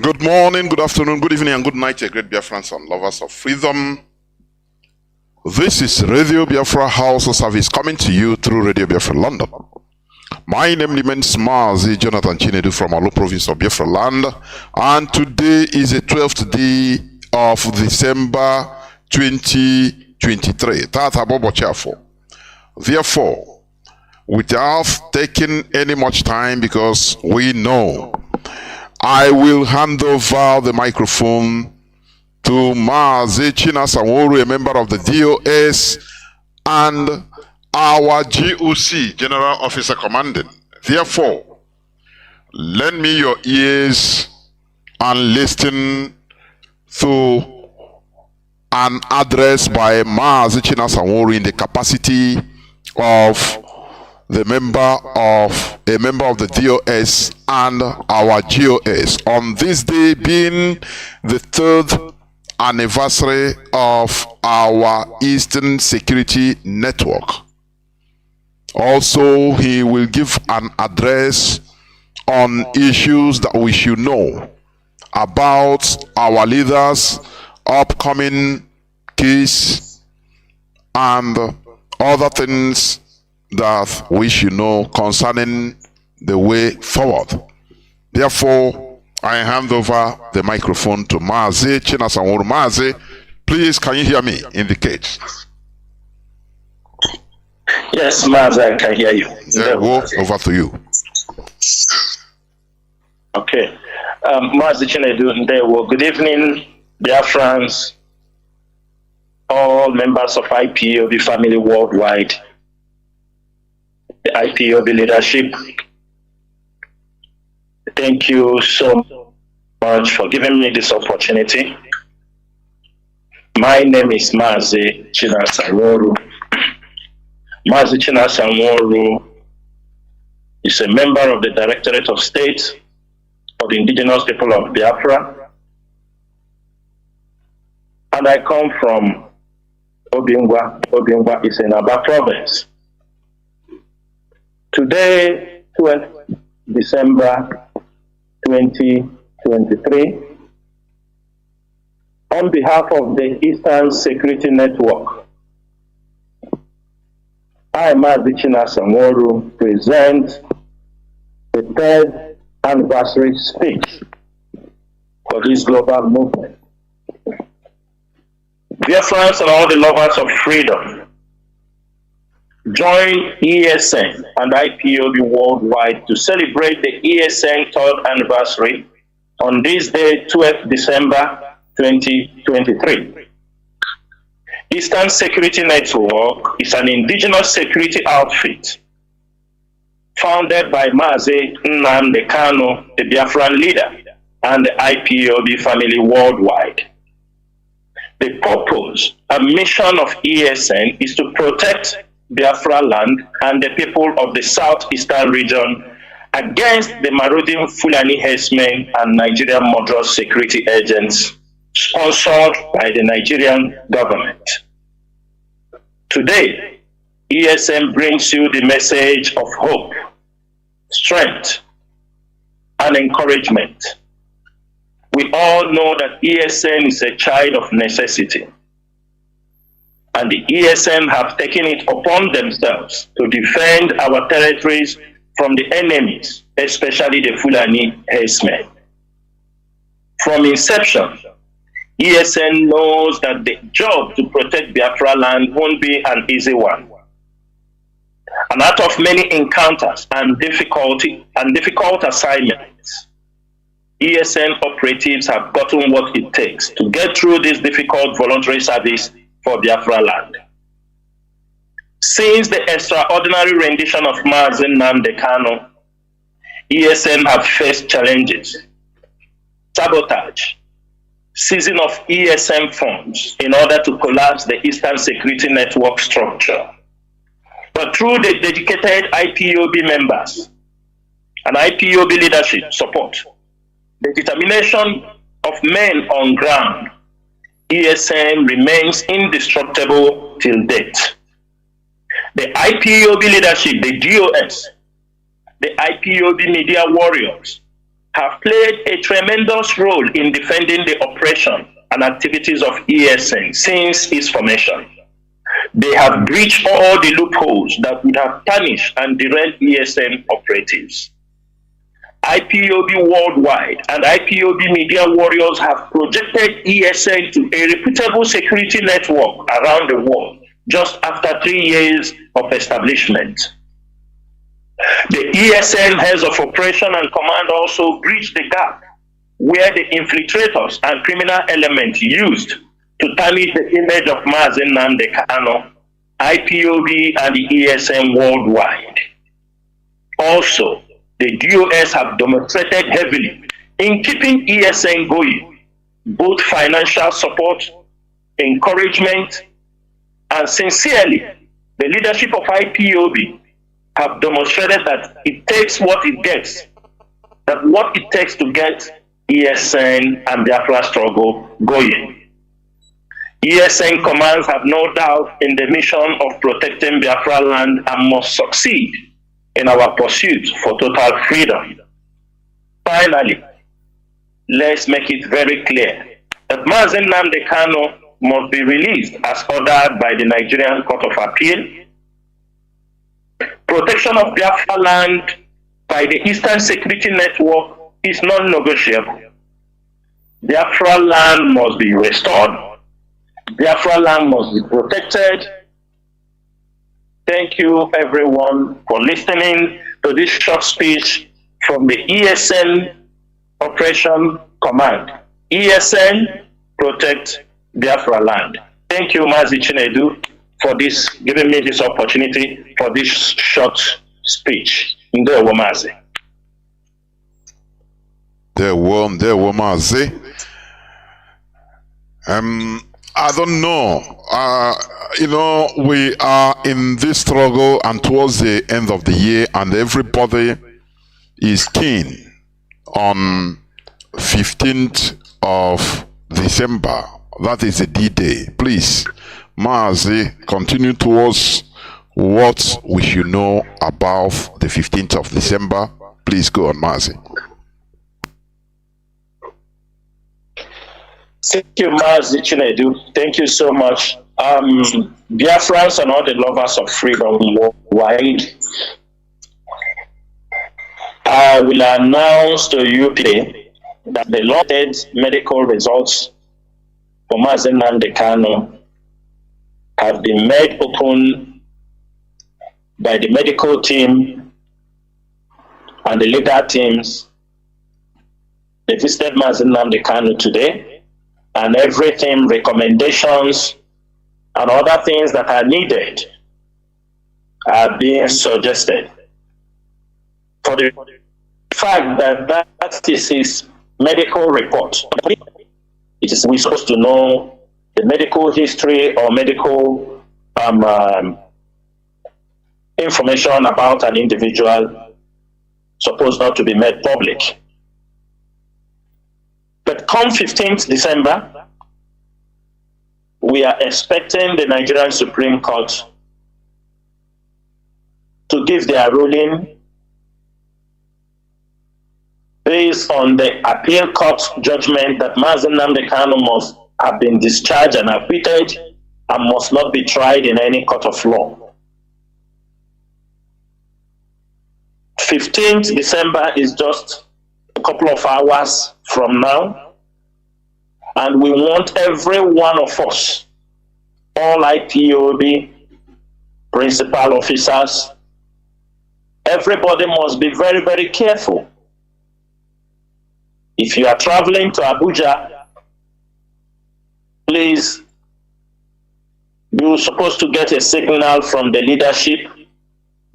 Good morning, good afternoon, good evening, and good night, great Biafrans and lovers of freedom. This is Radio Biafra HAUSA-SERVICE coming to you through Radio Biafra London. My name remains Mazi Jonathan Chinedu from Olu province of Biafra land, and today is the 12th day of December 2023. Therefore, without taking any much time, because we know, I will hand over the microphone to Mazi Chinasa, Nworu, a member of the DOS, and our GOC, General Officer Commanding. Therefore, lend me your ears and listen to an address by Mazi Chinasa Nworu in the capacity of a member of the DOS and our GOS on this day being the 3rd anniversary of our Eastern Security Network. Also, he will give an address on issues that we should know about our leaders, upcoming case, and other things that we should know concerning the way forward. Therefore, I hand over the microphone to Mazi Chinasa Nworu. Mazi, please, can you hear me? Indicate. Yes, Mazi, I can hear you. There go, over to you. Okay. Mazi Chinedu, good evening, Biafrans, all members of IPOB family worldwide, the IPOB leadership. Thank you so much for giving me this opportunity. My name is Mazi Chinasa Nworu. Mazi Chinasa Nworu is a member of the Directorate of State for the Indigenous People of Biafra, and I come from Obingwa. Obingwa is in Aba province. Today, 12th December 2023, on behalf of the Eastern Security Network, I, Mazi Chinasa Nworu, present the 3rd anniversary speech for this global movement. Dear friends and all the lovers of freedom, join ESN and IPOB worldwide to celebrate the ESN 3rd anniversary on this day, 12th December 2023. Eastern Security Network is an indigenous security outfit founded by Mazi Nnamdi Kanu, the Biafran leader, and the IPOB family worldwide. The purpose and mission of ESN is to protect Biafra land and the people of the southeastern region against the marauding Fulani herdsmen and Nigerian murderous security agents sponsored by the Nigerian government. Today, ESN brings you the message of hope, strength, and encouragement. We all know that ESN is a child of necessity, and the ESN have taken it upon themselves to defend our territories from the enemies, especially the Fulani herdsmen. From inception, ESN knows that the job to protect Biafra land won't be an easy one. And out of many encounters and difficult assignments, ESN operatives have gotten what it takes to get through this difficult voluntary service for Biafra land. Since the extraordinary rendition of Mazi Nnamdi Kanu, ESN have faced challenges, sabotage, seizing of ESN funds in order to collapse the Eastern Security Network structure. But through the dedicated IPOB members and IPOB leadership support, the determination of men on ground, ESN remains indestructible till date. The IPOB leadership, the DOS, the IPOB media warriors have played a tremendous role in defending the operation and activities of ESN since its formation. They have breached all the loopholes that would have tarnished and derailed ESN operatives. IPOB worldwide and IPOB media warriors have projected ESN to a reputable security network around the world just after 3 years of establishment. The ESN heads of operation and command also breached the gap where the infiltrators and criminal elements used to tarnish the image of Mazi Nnamdi Kanu, IPOB, and the ESN worldwide. Also, the DOS have demonstrated heavily in keeping ESN going, both financial support, encouragement, and sincerely, the leadership of IPOB have demonstrated that it takes what it gets, that what it takes to get ESN and Biafra struggle going. ESN commands have no doubt in the mission of protecting Biafra land and must succeed in our pursuit for total freedom. Finally, let's make it very clear that Mazi Nnamdi Kanu must be released as ordered by the Nigerian Court of Appeal. Protection of Biafra land by the Eastern Security Network is non-negotiable. Biafra land must be restored. Biafra land must be protected. Thank you everyone for listening to this short speech from the ESN Operation Command. ESN, protect Biafra land. Thank you, Mazi Chinedu, for this, giving me this opportunity for this short speech. Nworu Mazi. Nworu Mazi. I don't know. You know, we are in this struggle and towards the end of the year, and everybody is keen on 15th of December. That is the D-Day. Please, Mazi, continue towards what we should know about the 15th of December. Please go on, Mazi. Thank you, Mazi Chinedu. Thank you so much. Biafrans and all the lovers of freedom worldwide, I will announce to you today that the long-awaited medical results for Mazi Nnamdi Kanu have been made open by the medical team and the legal teams. They visited Mazi Nnamdi Kanu today, and everything, recommendations, and other things that are needed are being suggested. For the fact that that is his medical report, it is we're supposed to know the medical history or medical information about an individual supposed not to be made public. But come 15th December, we are expecting the Nigerian Supreme Court to give their ruling based on the appeal court judgment that Mazi Nnamdi Kanu must have been discharged and acquitted and must not be tried in any court of law. 15th December is just a couple of hours from now, and we want every one of us, all IPOB, principal officers, everybody must be very, very careful. If you are traveling to Abuja, please, you're supposed to get a signal from the leadership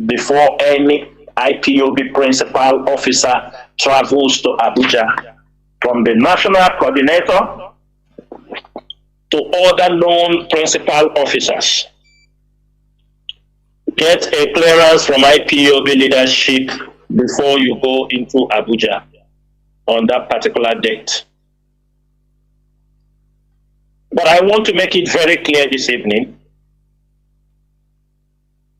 before any IPOB principal officer travels to Abuja, from the national coordinator to other known principal officers. Get a clearance from IPOB leadership before you go into Abuja on that particular date. But I want to make it very clear this evening,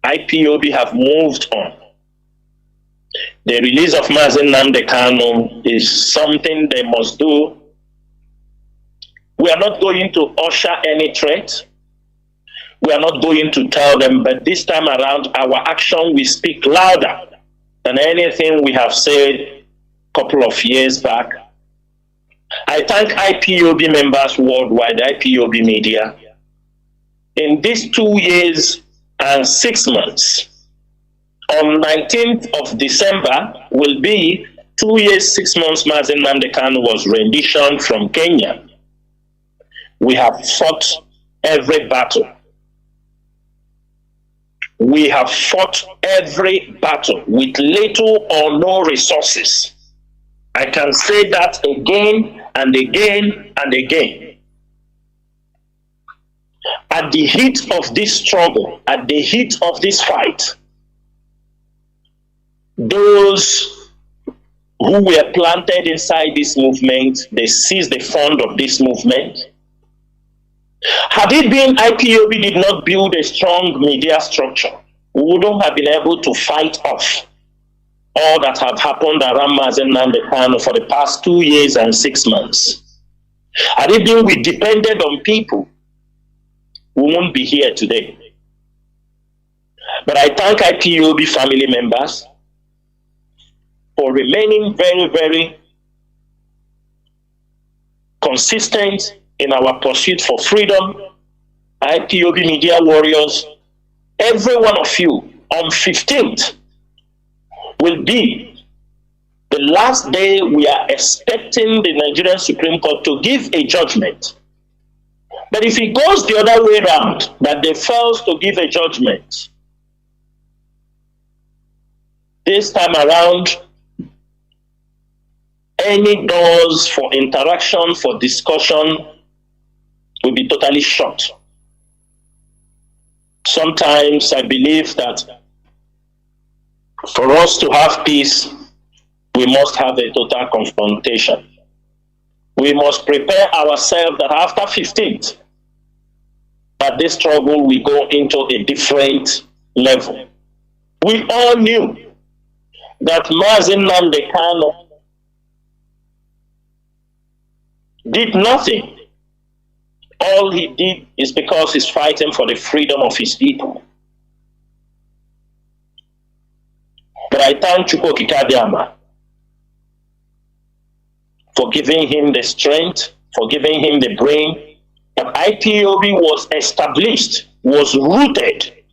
IPOB have moved on. The release of Mazi Nnamdi Kanu is something they must do. We are not going to usher any threat. We are not going to tell them, but this time around, our action will speak louder than anything we have said a couple of years back. I thank IPOB members worldwide, IPOB media. In these 2 years and 6 months, on 19th of December will be 2 years, 6 months Mazi Nnamdi Kanu was renditioned from Kenya. We have fought every battle. We have fought every battle with little or no resources. I can say that again and again and again. At the heat of this struggle, at the heat of this fight, those who were planted inside this movement, they seized the fund of this movement. Had it been IPOB did not build a strong media structure, we wouldn't have been able to fight off all that have happened around Mazi Nnamdi Kanu for the past 2 years and 6 months. Had it been we depended on people, we won't be here today. But I thank IPOB family members for remaining very, very consistent in our pursuit for freedom. IPOB media warriors, every one of you, on 15th will be the last day we are expecting the Nigerian Supreme Court to give a judgment. But if it goes the other way around, that they fail to give a judgment, this time around, any doors for interaction, for discussion, will be totally shut. Sometimes I believe that for us to have peace, we must have a total confrontation. We must prepare ourselves that after 15th, that this struggle will go into a different level. We all knew that Mazi Nnamdi Kanu did nothing. All he did is because he's fighting for the freedom of his people. But I thank Chukwu Kikadiama for giving him the strength, for giving him the brain. That IPOB was established, was rooted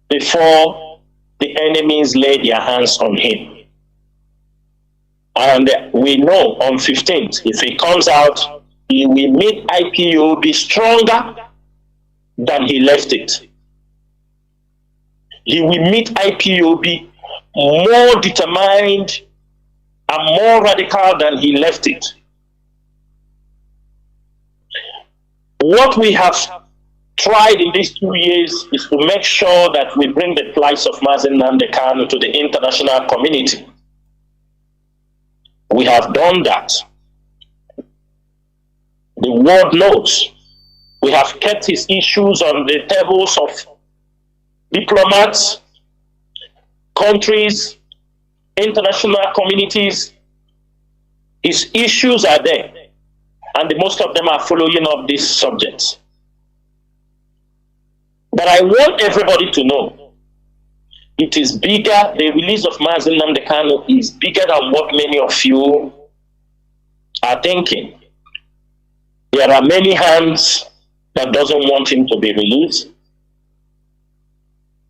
before the enemies laid their hands on him. And we know on 15th, if he comes out, he will make IPOB stronger than he left it. He will meet IPOB more determined and more radical than he left it. What we have tried in these 2 years is to make sure that we bring the plight of Mazi Nnamdi Kanu to the international community. We have done that. The world knows. We have kept his issues on the tables of diplomats, countries, international communities. His issues are there, and most of them are following up these subjects. But I want everybody to know, it is bigger. The release of Mazi Nnamdi Kanu is bigger than what many of you are thinking. There are many hands that doesn't want him to be released.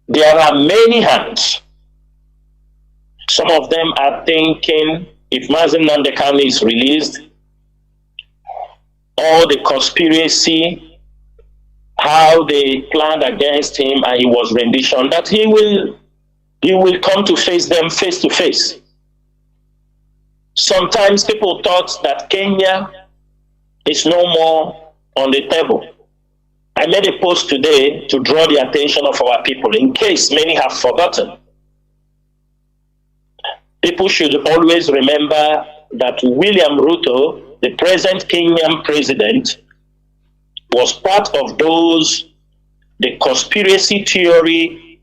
There are many hands. Some of them are thinking, if Mazi Nnamdi Kanu is released, all the conspiracy, how they planned against him and he was rendition, that he will come to face them face to face. Sometimes people thought that Kenya is no more on the table. I made a post today to draw the attention of our people, in case many have forgotten. People should always remember that William Ruto, the present Kenyan president, was part of those, the conspiracy theory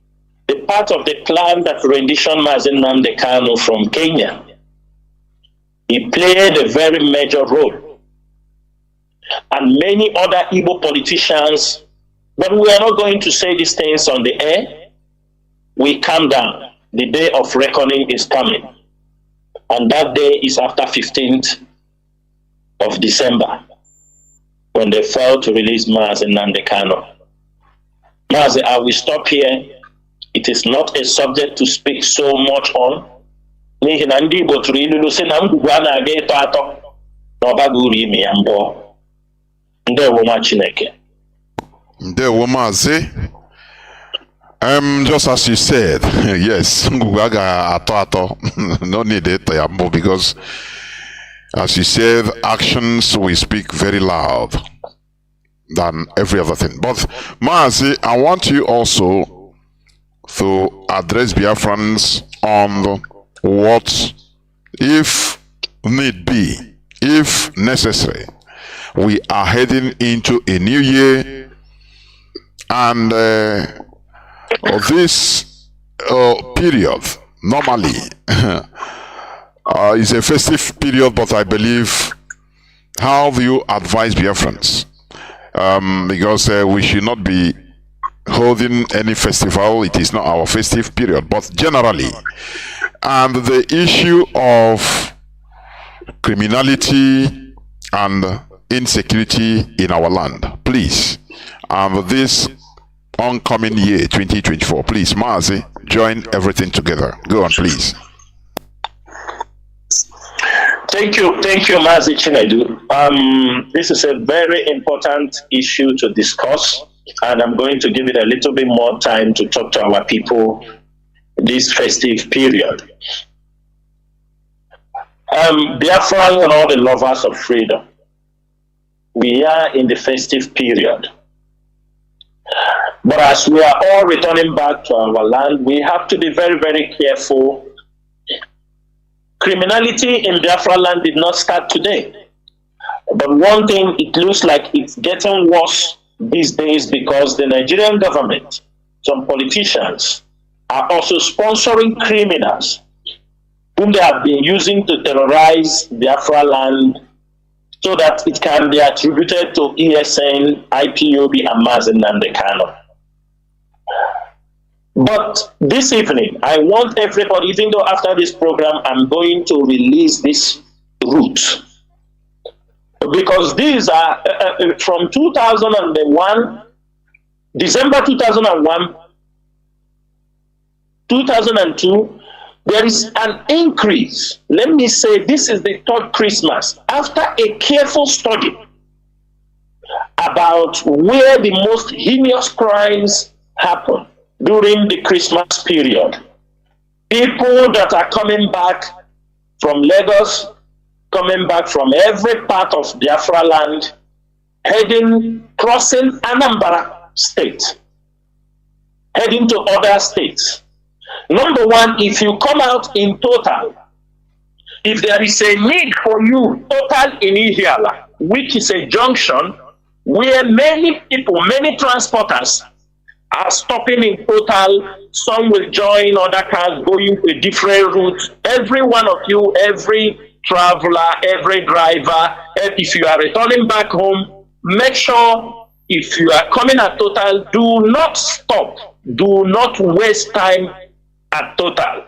the part of the plan that renditioned Mazi Nnamdi Kanu from Kenya. He played a very major role. And many other Igbo politicians, but we are not going to say these things on the air. We calm down. The day of reckoning is coming. And that day is after 15th of December, when they failed to release Mazi Nnamdi Kanu. Mazi, I will stop here. It is not a subject to speak so much on. N'ihi na ndị Igbo tụrụ ilu sị na ngwugwu a na-aga ịtọ atọ na ọ baghị uru ime ya mbọ. Ndewo nwa Chineke. Ndewo Mazi. Just as you said, yes, ngwugwu aga atọ atọ. No need it because, as you said, actions will speak very loud than every other thing. But Mazi, I want you also to address Biafrans on what, if need be, if necessary, we are heading into a new year, and this period normally is a festive period, but I believe, how do you advise Biafrans? Because we should not be holding any festival. It is not our festive period, but generally, and the issue of criminality and insecurity in our land, please, and this oncoming year 2024, please, Mazi, join everything together. Go on, please. Thank you, Mazi Chinedu. This is a very important issue to discuss, and I'm going to give it a little bit more time to talk to our people this festive period. Biafra and all the lovers of freedom, we are in the festive period. But as we are all returning back to our land, we have to be very, very careful. Criminality in Biafra land did not start today. But one thing, it looks like it's getting worse these days because the Nigerian government, some politicians, are also sponsoring criminals whom they have been using to terrorize Biafra land so that it can be attributed to ESN, IPOB, and Mazi Nnamdi Kanu. But this evening, I want everybody, even though after this program, I'm going to release this route. Because these are from 2001, December 2001, 2002, there is an increase. Let me say, this is the third Christmas. After a careful study about where the most heinous crimes happen during the Christmas period, people that are coming back from Lagos, coming back from every part of Biafra land, crossing Anambra state, heading to other states. Number one, if you come out in total, if there is a need for you, total in Ihiala, which is a junction where many people, many transporters are stopping in total, some will join other cars going a different route. Every one of you, every traveler, every driver, if you are returning back home, make sure if you are coming at total, do not stop, do not waste time at total.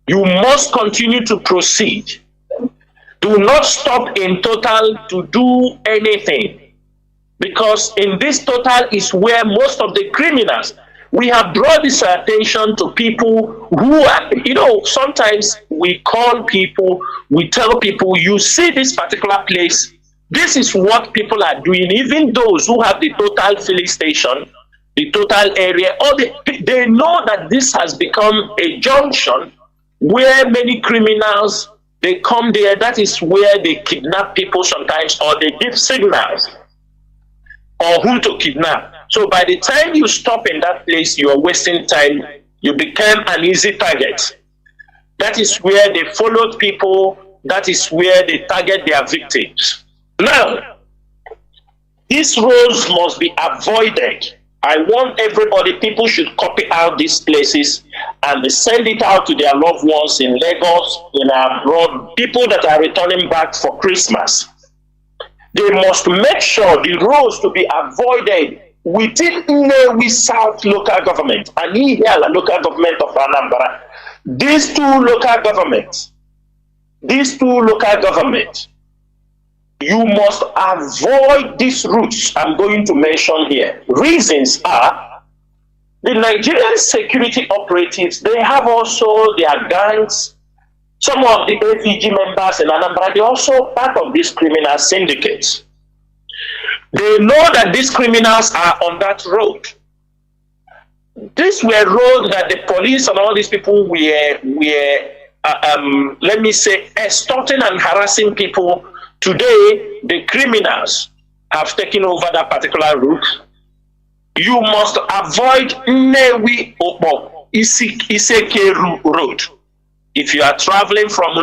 You must continue to proceed. Do not stop in total to do anything, because in this total is where most of the criminals, we have brought this attention to people who are, sometimes we call people, we tell people, you see this particular place, this is what people are doing, even those who have the total filling station, the total area, or they know that this has become a junction where many criminals, they come there. That is where they kidnap people sometimes, or they give signals or who to kidnap. So by the time you stop in that place, you are wasting time. You become an easy target. That is where they followed people. That is where they target their victims. Now, these roads must be avoided I want everybody, people should copy out these places and they send it out to their loved ones in Lagos, in abroad, people that are returning back for Christmas. They must make sure the roads to be avoided within Nnewi South local government and Ihiala local government of Anambra. These two local governments, you must avoid these routes I'm going to mention here. Reasons are, the Nigerian security operatives, they have also their gangs. Some of the AVG members in Anambra, they're also part of these criminal syndicates. They know that these criminals are on that road. These were roads that the police and all these people were let me say, extorting and harassing people. Today, the criminals have taken over that particular route. You must avoid Nnewi Opo Isekeru Road. If you are traveling from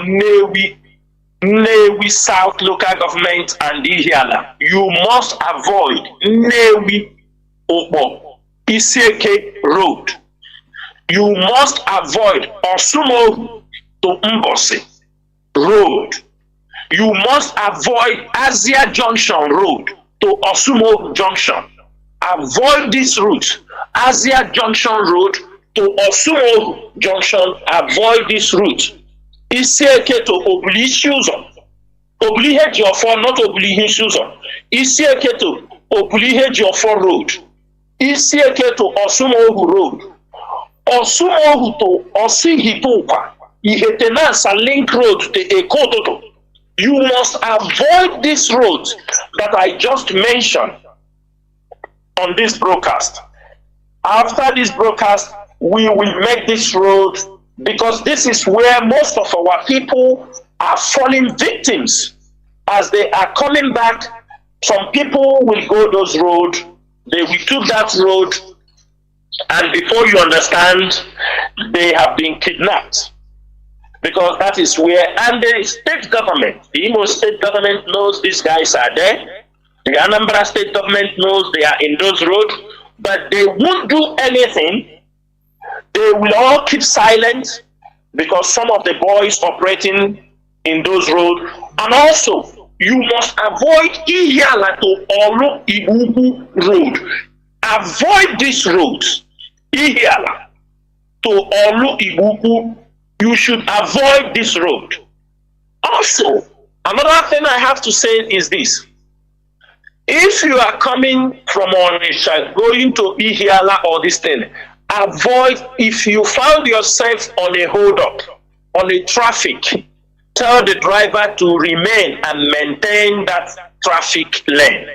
Nnewi South local government and Ihiala, you must avoid Nnewi Opo Iseke Road. You must avoid Osumo to Mbosi Road. You must avoid Asia Junction Road to Osumo Junction. Avoid this route. Asia Junction Road to Osumo Junction. Avoid this route. Isieke to Obli Shuzo. Obli Hejiofor, not Obli Shuzo. Isieke to Obli Hejiofor Road. Isieke to Osumo Road. Osumo to Osihitupa. Ihetenansa Link Road to Ekototo. You must avoid these roads that I just mentioned on this broadcast. After this broadcast, we will make this road, because this is where most of our people are falling victims. As they are coming back, some people will go those roads, they will take that road, and before you understand, they have been kidnapped. Because that is where, and the state government, the Imo state government knows these guys are there. The Anambra state government knows they are in those roads, but they won't do anything. They will all keep silent because some of the boys operating in those roads. And also, you must avoid Ihiala to Olu Ibubu Road. Avoid these roads. Ihiala to Olu Ibubu. You should avoid this road. Also, another thing I have to say is this. If you are coming from Onitsha, going to Ihiala or this thing, avoid, if you found yourself on a hold-up, on a traffic, tell the driver to remain and maintain that traffic lane.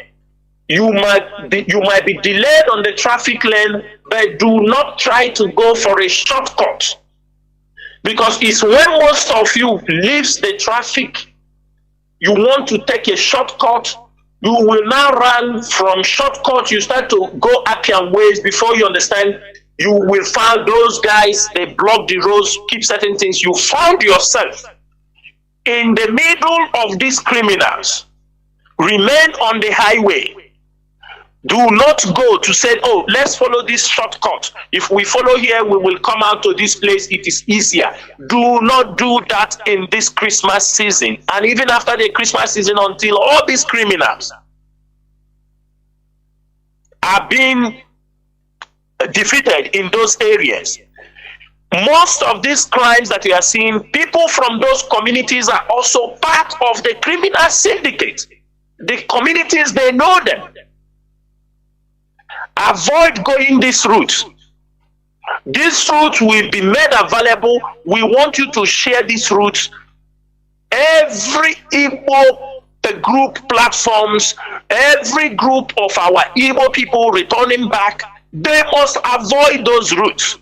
You might be delayed on the traffic lane, but do not try to go for a shortcut. Because it's when most of you leaves the traffic, you want to take a shortcut, you will now run from shortcut, you start to go Appian ways. Before you understand, you will find those guys, they block the roads, keep certain things. You found yourself in the middle of these criminals. Remain on the highway. Do not go to say, oh, let's follow this shortcut. If we follow here, we will come out to this place. It is easier. Do not do that in this Christmas season. And even after the Christmas season, until all these criminals are being defeated in those areas. Most of these crimes that we are seeing, people from those communities are also part of the criminal syndicate. The communities, they know them. Avoid going this route. This route will be made available. We want you to share this route. Every Igbo group platforms, every group of our Igbo people returning back, they must avoid those routes.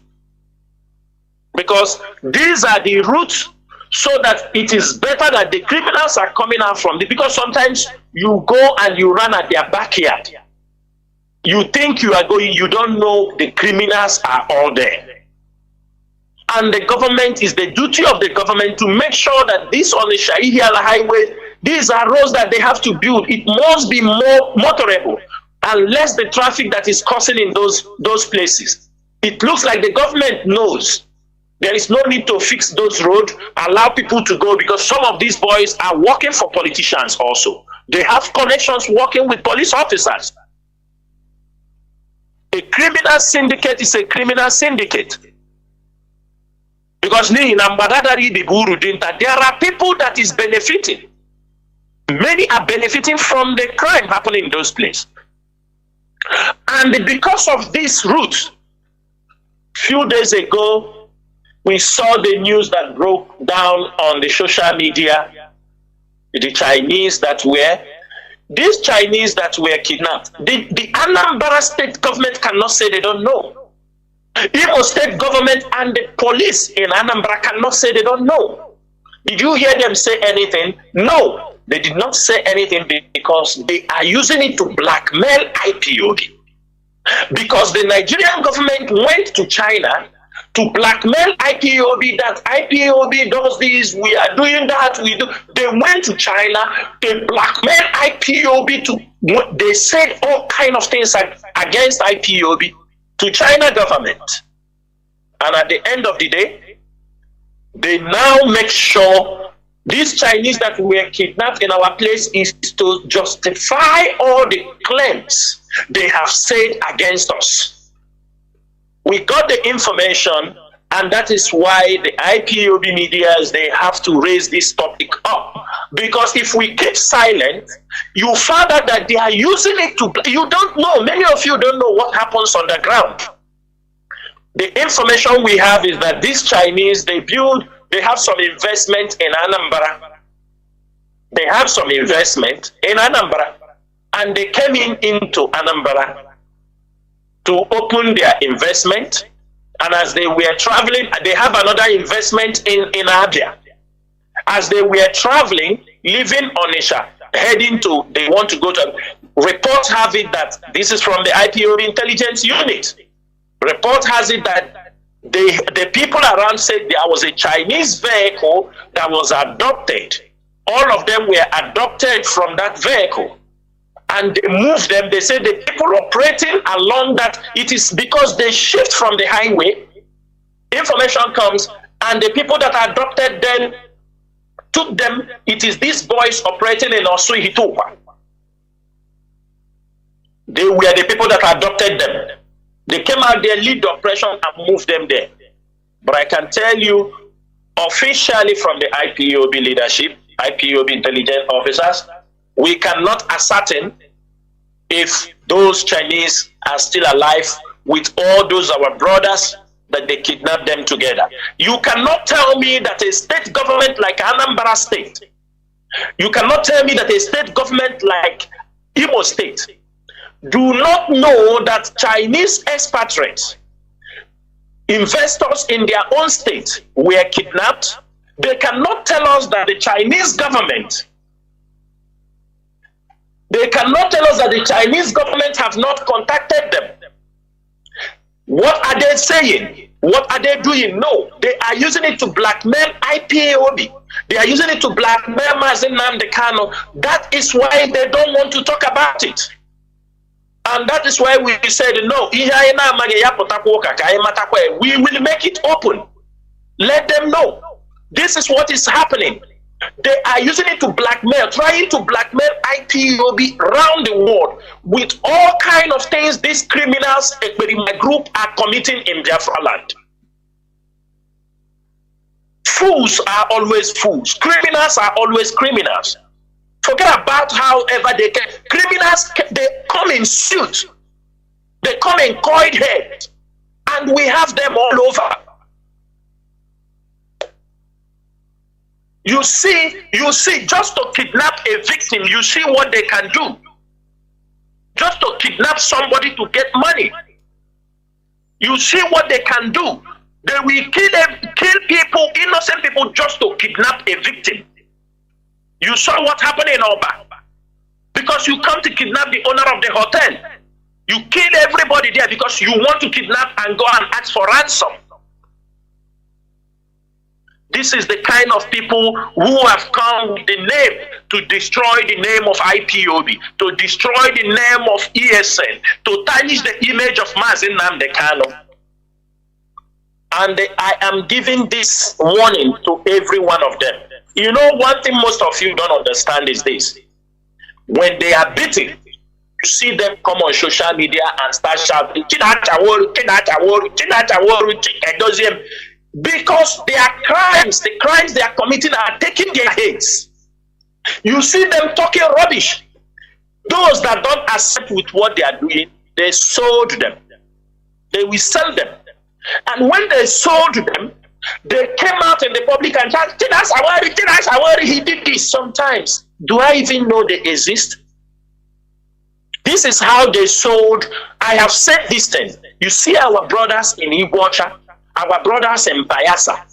Because these are the routes, so that it is better that the criminals are coming out from it. Because sometimes you go and you run at their backyard. You think you are going, you don't know the criminals are all there. And the government, is the duty of the government to make sure that this on the Shaihiala highway, these are roads that they have to build. It must be more motorable. and less the traffic that is causing in those places. It looks like the government knows there is no need to fix those roads, allow people to go, because some of these boys are working for politicians also. They have connections working with police officers. A criminal syndicate is a criminal syndicate. Because there are people that is benefiting. Many are benefiting from the crime happening in those places. And because of this route, few days ago, we saw the news that broke down on the social media, the Chinese that were kidnapped. The Anambra state government cannot say they don't know. Imo state government and the police in Anambra cannot say they don't know. Did you hear them say anything? No, they did not say anything because they are using it to blackmail IPOB. Because the Nigerian government went to China to blackmail IPOB, that IPOB does this, we are doing that, we do. They went to China, they blackmailed IPOB they said all kind of things against IPOB to China government. And at the end of the day, they now make sure these Chinese that were kidnapped in our place is to justify all the claims they have said against us. We got the information, and that is why the IPOB medias, they have to raise this topic up. Because if we keep silent, you find out that they are using it to, you don't know, many of you don't know what happens on the ground. The information we have is that these Chinese, they have some investment in Anambra. They have some investment in Anambra, and they came into Anambra to open their investment, and as they were traveling, they have another investment in Abia. As they were traveling, leaving Onitsha, heading to, they want to go to, reports have it that, this is from the IPOB intelligence unit, report has it that the people around said there was a Chinese vehicle that was adopted. All of them were adopted from that vehicle. And they moved them. They said the people operating along that, it is because they shift from the highway. Information comes, and the people that adopted them took them. It is these boys operating in Osuihitupa. They were the people that adopted them. They came out there, lead the operation, and moved them there. But I can tell you, officially from the IPOB leadership, IPOB intelligence officers, we cannot ascertain if those Chinese are still alive with all those our brothers that they kidnapped them together. You cannot tell me that a state government like Anambra State, you cannot tell me that a state government like Imo State do not know that Chinese expatriates, investors in their own state were kidnapped. They cannot tell us that the Chinese government, they cannot tell us that the Chinese government have not contacted them. What are they saying? What are they doing? No, they are using it to blackmail IPOB. They are using it to blackmail Mazi Nnamdi Kanu. That is why they don't want to talk about it. And that is why we said, no, we will make it open. Let them know. This is what is happening. They are using it to blackmail, trying to blackmail IPOB around the world with all kinds of things these criminals in my group are committing in Biafra land. Fools are always fools. Criminals are always criminals. Forget about however they can. Criminals, they come in suit. They come in coiled head. And we have them all over. You see, just to kidnap a victim, you see what they can do. Just to kidnap somebody to get money. You see what they can do. They will kill people, innocent people, just to kidnap a victim. You saw what happened in Oba. Because you come to kidnap the owner of the hotel. You kill everybody there because you want to kidnap and go and ask for ransom. This is the kind of people who have come with the name to destroy the name of IPOB, to destroy the name of ESN, to tarnish the image of Mazi Nnamdi Kanu. And I am giving this warning to every one of them. You know, one thing most of you don't understand is this. When they are beaten, you see them come on social media and start shouting, because their crimes, the crimes they are committing are taking their heads. You see them talking rubbish. Those that don't accept with what they are doing, they sold them. They will sell them. And when they sold them, they came out in the public and said, Chinasa, he did this sometimes. Do I even know they exist? This is how they sold. I have said this thing. You see our brothers in Igbocha, our brothers in Biafra.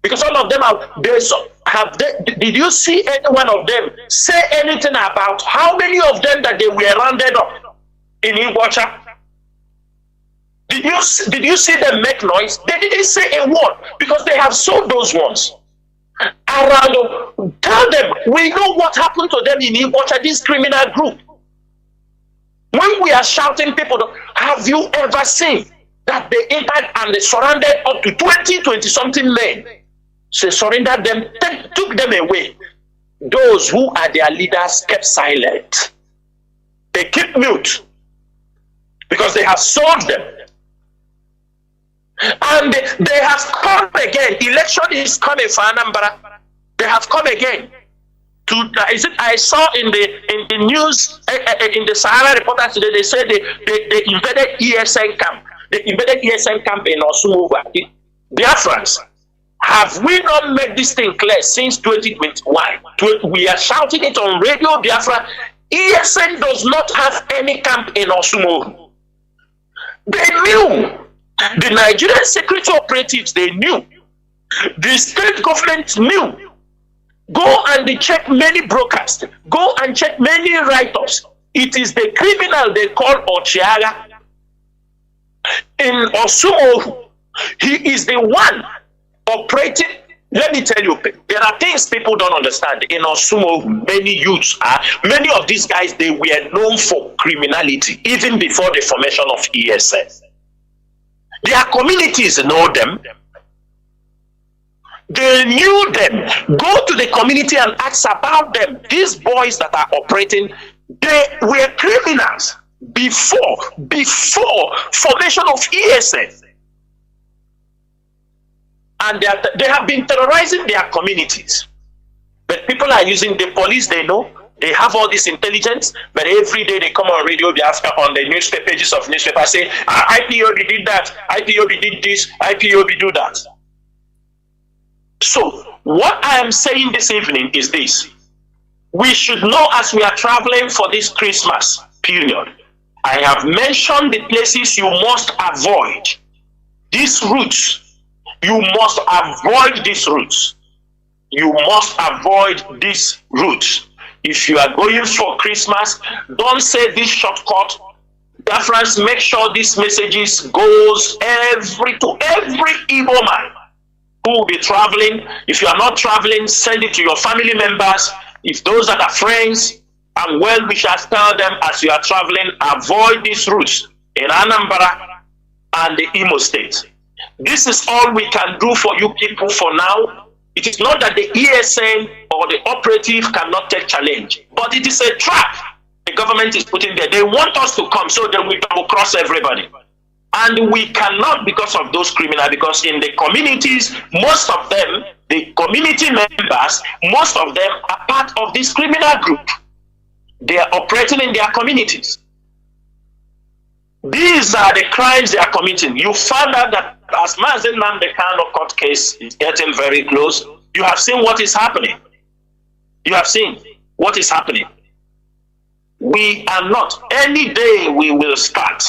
Because all of them did you see any one of them say anything about how many of them that they were rounded up in Igbocha? Did you see them make noise? They didn't say a word because they have sold those ones. Around, tell them, we know what happened to them in Igbocha, this criminal group. When we are shouting, people, have you ever seen that they entered and they surrounded up to 20-something men? So surrendered them, took them away. Those who are their leaders kept silent. They keep mute because they have sold them. And they have come again. Election is coming for Anambra. They have come again. I saw in the news, in the Sahara Reporters today, they said they invaded ESN camp. They invaded ESN camp in Osumuva. Biafrans, have we not made this thing clear since 2021? We are shouting it on Radio Biafra. ESN does not have any camp in Osumuva. They knew. The Nigerian security operatives, they knew. The state government knew. Go and check many brokers. Go and check many write-ups. It is the criminal they call Ochiaga. In Osumo, he is the one operating. Let me tell you, there are things people don't understand. In Osumo, many of these guys, they were known for criminality, even before the formation of ESN. Their communities know them. They knew them. Go to the community and ask about them. These boys that are operating, they were criminals before formation of ESN. And they have been terrorizing their communities. But people are using the police, they know. They have all this intelligence, but every day they come on Radio Biafra, on the newspaper pages of newspapers, say, IPOB did that, IPOB did this, IPOB do that. So, what I am saying this evening is this. We should know as we are traveling for this Christmas period, I have mentioned the places you must avoid. These routes, you must avoid these routes. You must avoid these routes. If you are going for Christmas, don't say this shortcut. Biafrans, make sure these messages goes to every Igbo man who will be traveling. If you are not traveling, send it to your family members. If those that are friends and well-wishers, tell them as you are traveling, avoid these routes in Anambra and the Imo State. This is all we can do for you people for now. It is not that the ESN or the operative cannot take challenge, but it is a trap the government is putting there. They want us to come so that we double cross everybody. And we cannot because of those criminals, because in the communities, most of them, the community members, most of them are part of this criminal group. They are operating in their communities. These are the crimes they are committing. You found out that as Mazi Nnamdi Kanu court case is getting very close, you have seen what is happening. You have seen what is happening. We are not. Any day we will start,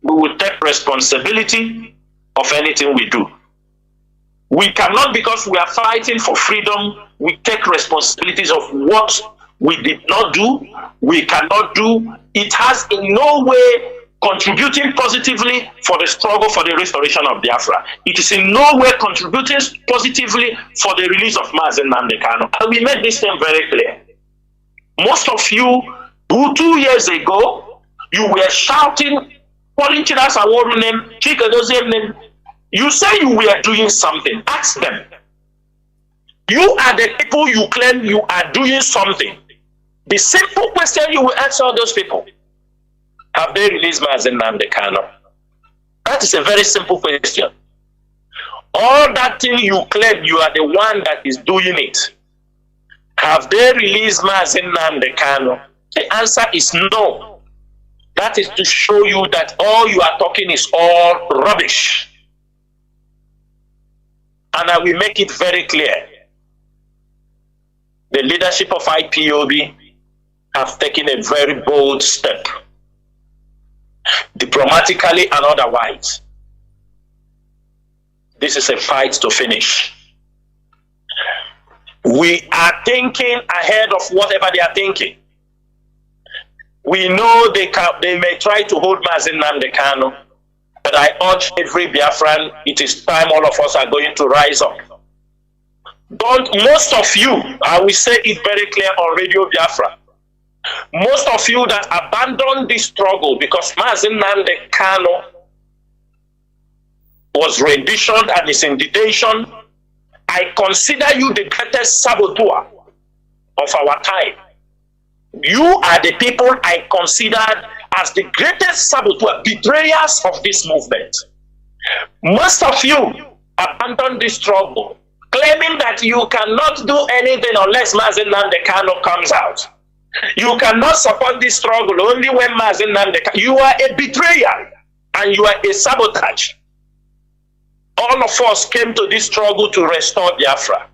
we will take responsibility of anything we do. We cannot, because we are fighting for freedom, we take responsibilities of what we did not do, we cannot do. It has in no way contributing positively for the struggle for the restoration of Biafra. It is in no way contributing positively for the release of Mazi Nnamdi Kanu. And we made this thing very clear. Most of you who 2 years ago, you were shouting, calling Chinasa Nworu name, Chinedu name. You say you were doing something. Ask them. You are the people you claim you are doing something. The simple question you will answer those people: have they released Mazi Nnamdi Kanu? That is a very simple question. All that thing you claim you are the one that is doing it. Have they released Mazi Nnamdi Kanu? The answer is no. That is to show you that all you are talking is all rubbish. And I will make it very clear. The leadership of IPOB have taken a very bold step, diplomatically and otherwise. This is a fight to finish. We are thinking ahead of whatever they are thinking. We know they may try to hold Mazi Nnamdi Kanu, but I urge every Biafran, it is time all of us are going to rise up. Most of you, I will say it very clear on Radio Biafra, most of you that abandoned this struggle because Mazi Nnamdi Kanu was renditioned and is in detention, I consider you the greatest saboteur of our time. You are the people I considered as the greatest saboteur, betrayers of this movement. Most of you abandoned this struggle, claiming that you cannot do anything unless Mazi Nnamdi Kanu comes out. You cannot support this struggle only when Mazi Nnamdi Kanu. You are a betrayer and you are a sabotage. All of us came to this struggle to restore Biafra.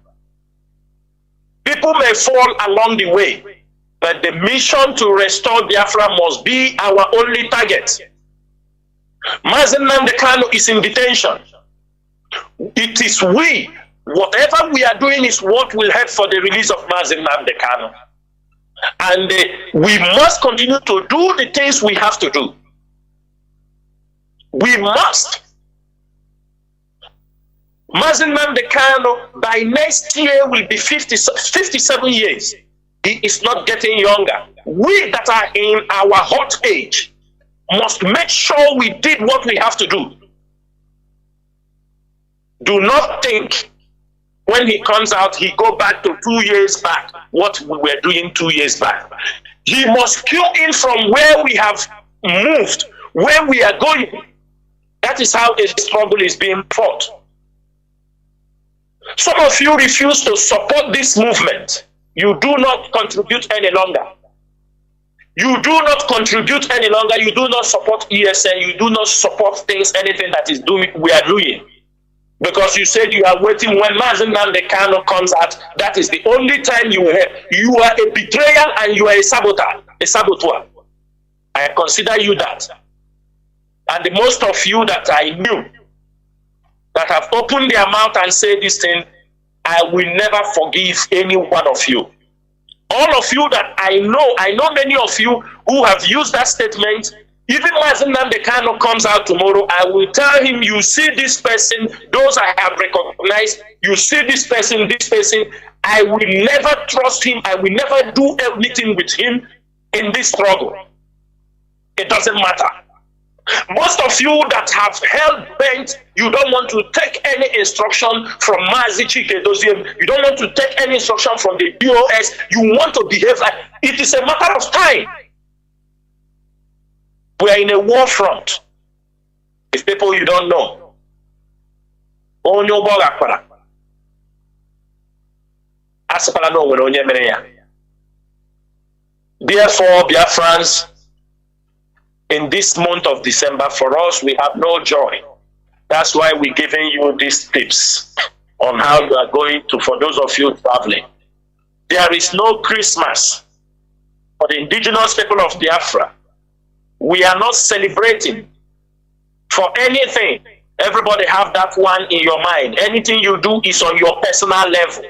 People may fall along the way, but the mission to restore Biafra must be our only target. Mazi Nnamdi Kanu is in detention. It is we. Whatever we are doing is what will help for the release of Mazi Nnamdi Kanu. And we must continue to do the things we have to do. We must. Mazi Nnamdi Kanu by next year will be 57 years. He is not getting younger. We that are in our hot age must make sure we did what we have to do. Do not think when he comes out, he go back to 2 years back, what we were doing 2 years back. He must cue in from where we have moved, where we are going. That is how a struggle is being fought. Some of you refuse to support this movement. You do not contribute any longer. You do not contribute any longer. You do not support ESN. You do not support things, anything that is we are doing. Because you said you are waiting when Mazi Nnamdi Kanu comes out. That is the only time you will have. You are a betrayer and you are a saboteur. I consider you that. And the most of you that I knew that have opened their mouth and said this thing, I will never forgive any one of you. All of you that I know many of you who have used that statement. Even Mazi Nnamdi Kanu comes out tomorrow, I will tell him, you see this person, those I have recognized, you see this person, I will never trust him, I will never do anything with him in this struggle. It doesn't matter. Most of you that have held bent, you don't want to take any instruction from Mazi Chinedu, you don't want to take any instruction from the BOS, you want to behave like it is a matter of time. We are in a war front. If people you don't know. Therefore, Biafrans, in this month of December, for us, we have no joy. That's why we're giving you these tips on how you are going to, for those of you traveling. There is no Christmas for the indigenous people of Biafra. We are not celebrating for anything. Everybody have that one in your mind. Anything you do is on your personal level.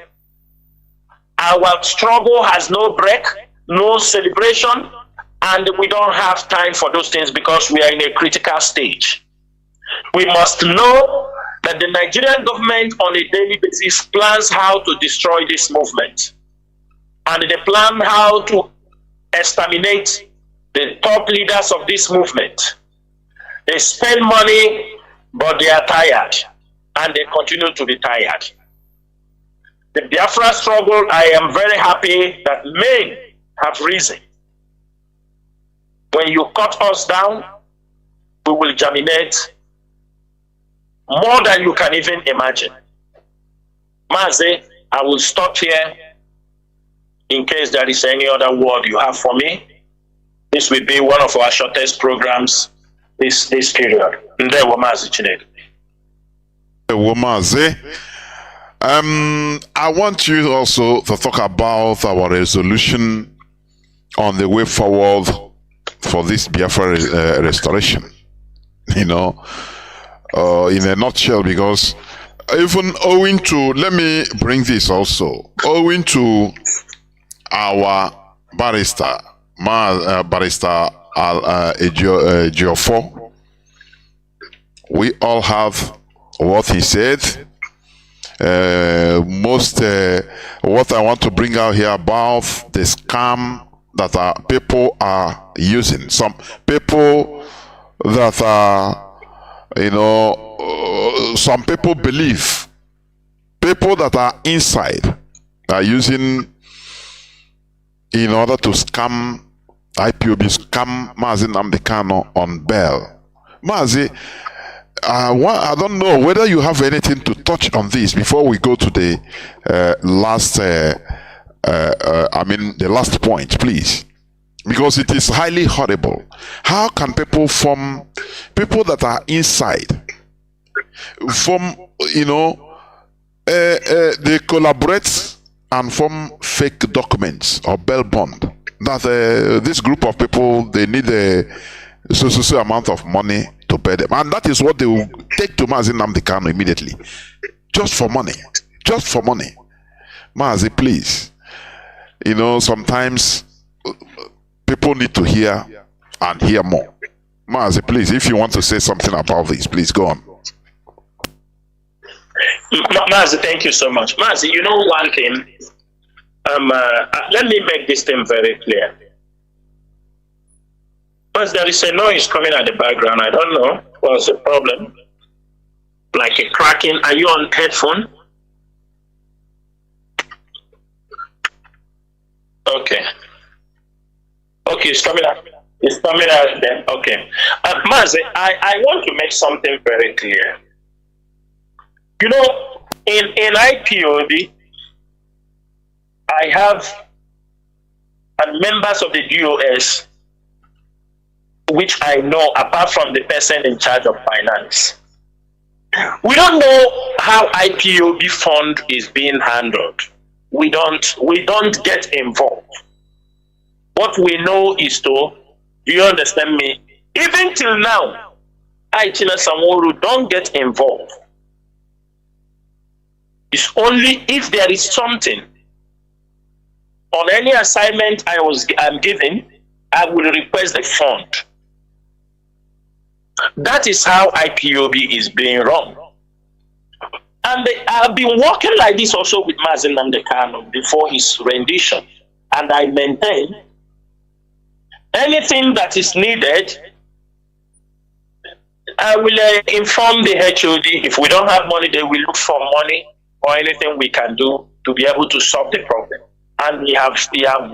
Our struggle has no break, no celebration. And we don't have time for those things because we are in a critical stage. We must know that the Nigerian government on a daily basis plans how to destroy this movement. And they plan how to exterminate the top leaders of this movement. They spend money, but they are tired. And they continue to be tired. The Biafra struggle, I am very happy that men have risen. When you cut us down, we will germinate more than you can even imagine. Mazi, I will stop here in case there is any other word you have for me. This will be one of our shortest programs this period. Ndewo Mazi Chinedu. Ndewo Mazi. I want you also to talk about our resolution on the way forward for this Biafra restoration. You know, in a nutshell, because even owing to, let me bring this also, owing to our barrister, Barrister Ejiofor, we all have what he said. What I want to bring out here about the scam that people are using. Some people that are, you know, some people believe, people that are inside are using in order to scam IPOB, scam Mazi Nnamdi Kanu on bail. Mazi, I don't know whether you have anything to touch on this before we go to the the last point, please, because it is highly horrible. How can people that are inside, you know, they collaborate and form fake documents or bail bond that this group of people, they need a so amount of money to pay them, and that is what they will take to Mazi Nnamdi Kanu immediately, just for money, just for money. Mazi, please, you know, sometimes people need to hear and hear more. Mazi, please, if you want to say something about this, please go on. Mazi, thank you so much. Mazi, you know one thing, let me make this thing very clear. Because there is a noise coming at the background. I don't know what's the problem. Like a cracking. Are you on headphone? Okay. Okay, it's coming out. It's coming out then. Okay. Mazi, I want to make something very clear. You know, in IPOB, I have members of the DOS which I know apart from the person in charge of finance. We don't know how IPOB fund is being handled. We don't get involved. What we know is do you understand me? Even till now, Chinasa Nworu don't get involved. It's only if there is something on any assignment I'm given, I will request the fund. That is how IPOB is being run. And I've been working like this also with Mazi Nnamdi Kanu before his rendition. And I maintain anything that is needed, I will inform the HOD. If we don't have money, they will look for money or anything we can do to be able to solve the problem. And we have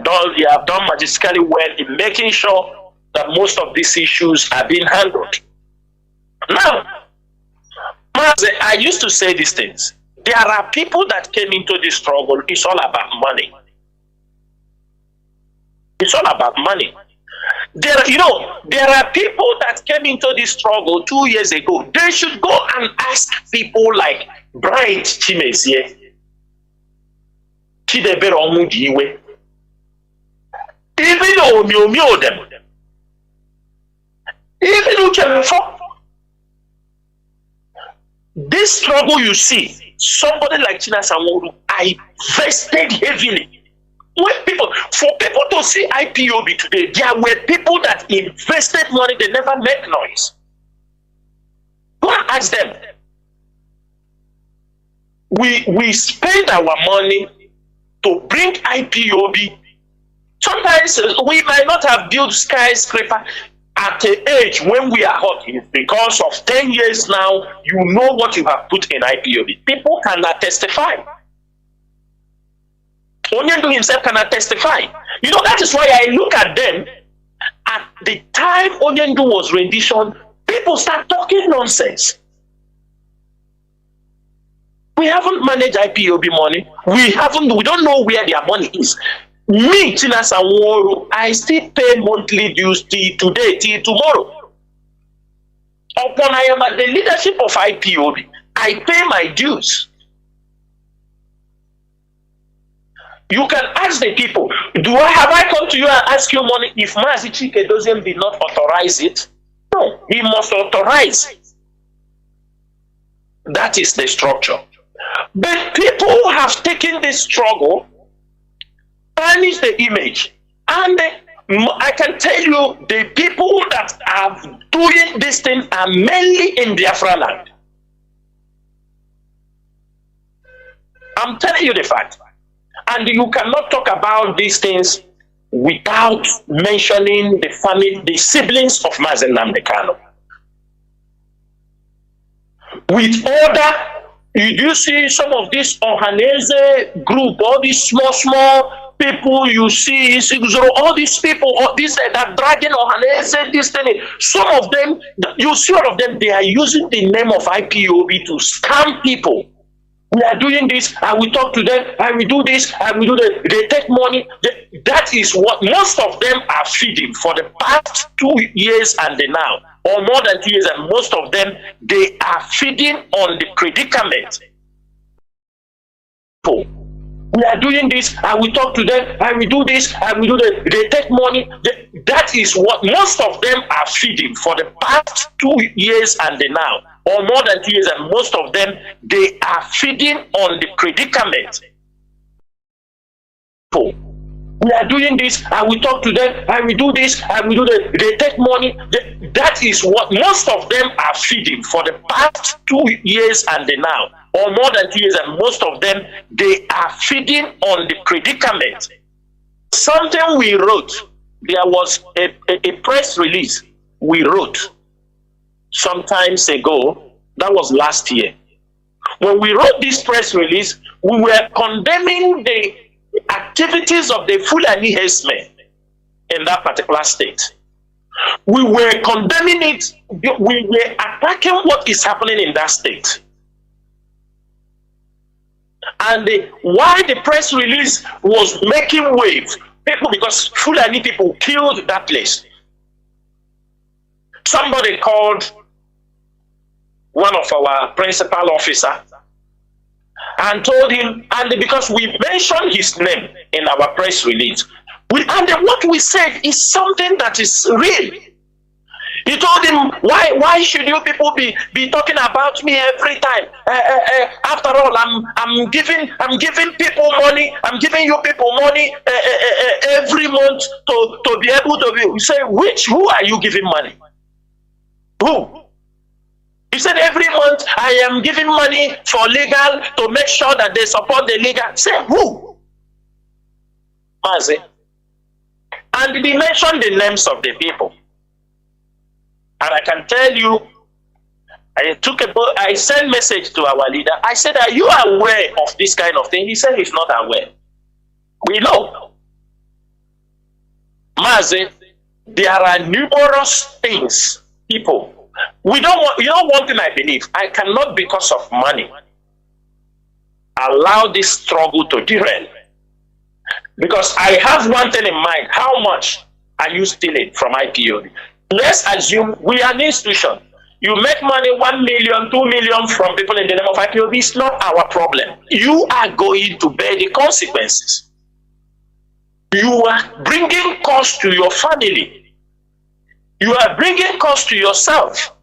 done magistically well in making sure that most of these issues are being handled. Now, I used to say these things. There are people that came into this struggle. It's all about money. It's all about money. There are people that came into this struggle 2 years ago. They should go and ask people like Bright Chimezie, Chidebere Omudiwe, even Omyo them, even Uchemefo. This struggle you see, somebody like Chinasa, I invested heavily. For people to see IPOB today, there were people that invested money, they never make noise. Go and ask them. We spend our money to bring IPOB. Sometimes we might not have built skyscraper at an age when we are hot. Because of 10 years now, you know what you have put in IPOB. People cannot testify. Onyendu himself cannot testify. You know, that is why I look at them. At the time Onyendu was rendition, people start talking nonsense. We haven't managed IPOB money. We don't know where their money is. Me, Chinasa, Nworu, I still pay monthly dues till today, till tomorrow. Upon I am at the leadership of IPOB, I pay my dues. You can ask the people, have I come to you and ask you money if Mazi Chinedu did not authorize it? No, he must authorize. That is the structure. But people have taken this struggle, tarnish the image, and I can tell you the people that are doing this thing are mainly in Biafra land. I'm telling you the fact. And you cannot talk about these things without mentioning the family, the siblings of Mazi Nnamdi Kanu. With order, you do see some of this Ohanese group, all these small people you see, all these people, all these that dragging Ohanese, this thing. Some of them, you see all of them, they are using the name of IPOB to scam people. We are doing this, and we talk to them, and we do this, and we do that. They take money. That is what most of them are feeding for the past 2 years and now, or more than 2 years, and most of them, they are feeding on the predicament. We are doing this, and we talk to them, and we do this, and we do that. They take money. That is what most of them are feeding for the past 2 years and now, or more than 2 years, and most of them, they are feeding on the predicament. We are doing this, and we talk to them, and we do this, and we do that. They take money. That is what most of them are feeding for the past 2 years and now, or more than 2 years, and most of them, they are feeding on the predicament. Something we wrote, there was a press release we wrote some times ago. That was last year. When we wrote this press release, we were condemning the activities of the Fulani herdsmen in that particular state. We were condemning it. We were attacking what is happening in that state. And why the press release was making waves, people, because Fulani people killed that place. Somebody called one of our principal officers and told him, and because we mentioned his name in our press release, and what we said is something that is real. He told him, why should you people be talking about me every time? After all, I'm giving people money. I'm giving you people money every month to be able to be. We say, who are you giving money? Who? He said, every month I am giving money for legal to make sure that they support the legal. Say, who? Mazi. And he mentioned the names of the people. And I can tell you, I sent message to our leader. I said, are you aware of this kind of thing? He said he's not aware. We know. Mazi, there are numerous things, people. We don't want, one thing I believe, I cannot, because of money, allow this struggle to derail. Because I have one thing in mind. How much are you stealing from IPOB? Let's assume we are an institution. You make money, 1 million, 2 million from people in the name of IPOB. It's not our problem. You are going to bear the consequences. You are bringing cost to your family. You are bringing cost to yourself.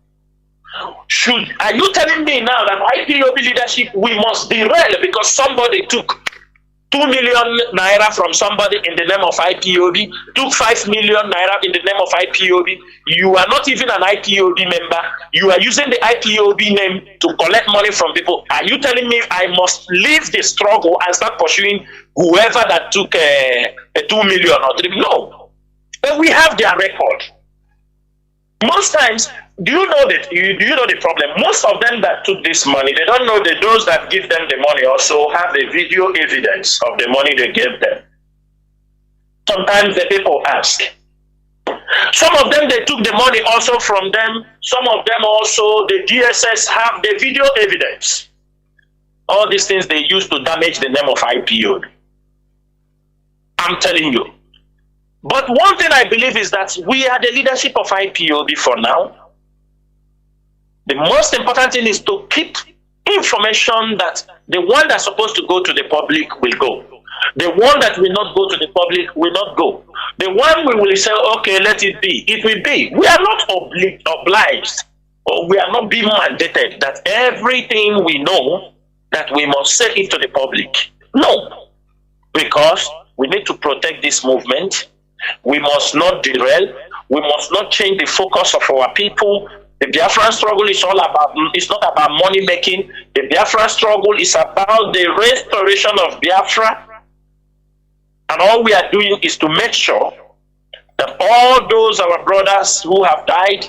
Are you telling me now that IPOB leadership, we must derail because somebody took 2 million naira from somebody in the name of IPOB, took 5 million naira in the name of IPOB. You are not even an IPOB member. You are using the IPOB name to collect money from people. Are you telling me I must leave the struggle and start pursuing whoever that took a 2 million or 3 million? No. But we have their record. Most times, do you know the problem? Most of them that took this money, they don't know that those that give them the money also have the video evidence of the money they gave them. Sometimes the people ask. Some of them, they took the money also from them. Some of them also, the DSS have the video evidence. All these things they use to damage the name of IPO. I'm telling you. But one thing I believe is that we are the leadership of IPOB for now. The most important thing is to keep information that the one that's supposed to go to the public will go. The one that will not go to the public will not go. The one we will say, okay, let it be. It will be. We are not obliged, or we are not being mandated that everything we know that we must say it to the public. No. Because we need to protect this movement. We must not derail. We must not change the focus of our people. The Biafran struggle is all about, it's not about money making. The Biafran struggle is about the restoration of Biafra. And all we are doing is to make sure that all those our brothers who have died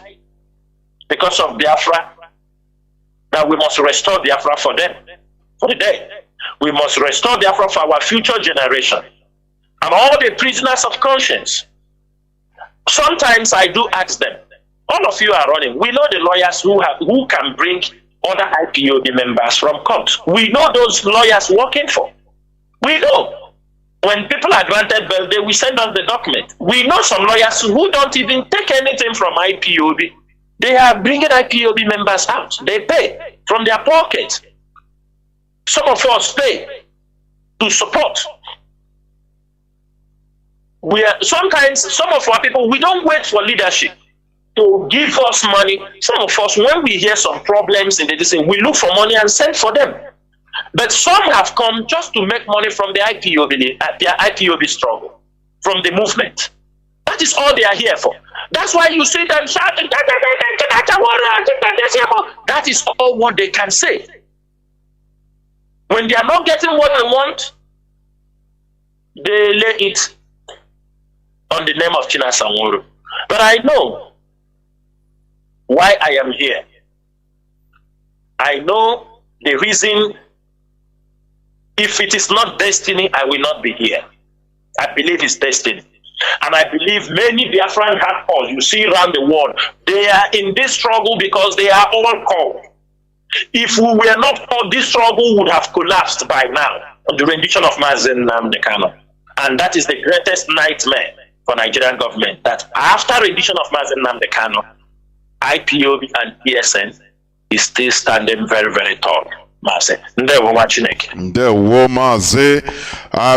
because of Biafra, that we must restore Biafra for them, for the day. We must restore Biafra for our future generation. And all the prisoners of conscience. Sometimes I do ask them, all of you are running. We know the lawyers who can bring other IPOB members from court. We know those lawyers working for. We know. When people are granted bail, they will send us the document. We know some lawyers who don't even take anything from IPOB. They are bringing IPOB members out. They pay from their pocket. Some of us pay to support. Sometimes some of our people, we don't wait for leadership to give us money. Some of us, when we hear some problems in the district, we look for money and send for them. But some have come just to make money from the IPOB struggle, from the movement. That is all they are here for. That's why you see them shouting, that is all what they can say. When they are not getting what they want, they lay it on the name of Chinasa Nworu. But I know why I am here. I know the reason. If it is not destiny, I will not be here. I believe it's destiny. And I believe many Biafran hardcore you see around the world, they are in this struggle because they are all called. If we were not called, this struggle would have collapsed by now on the rendition of Mazi and Nnamdi. And that is the greatest nightmare for Nigerian government, that after rendition of Mazi and Nnamdi, IPOB and ESN is still standing very, very tall. Mazi.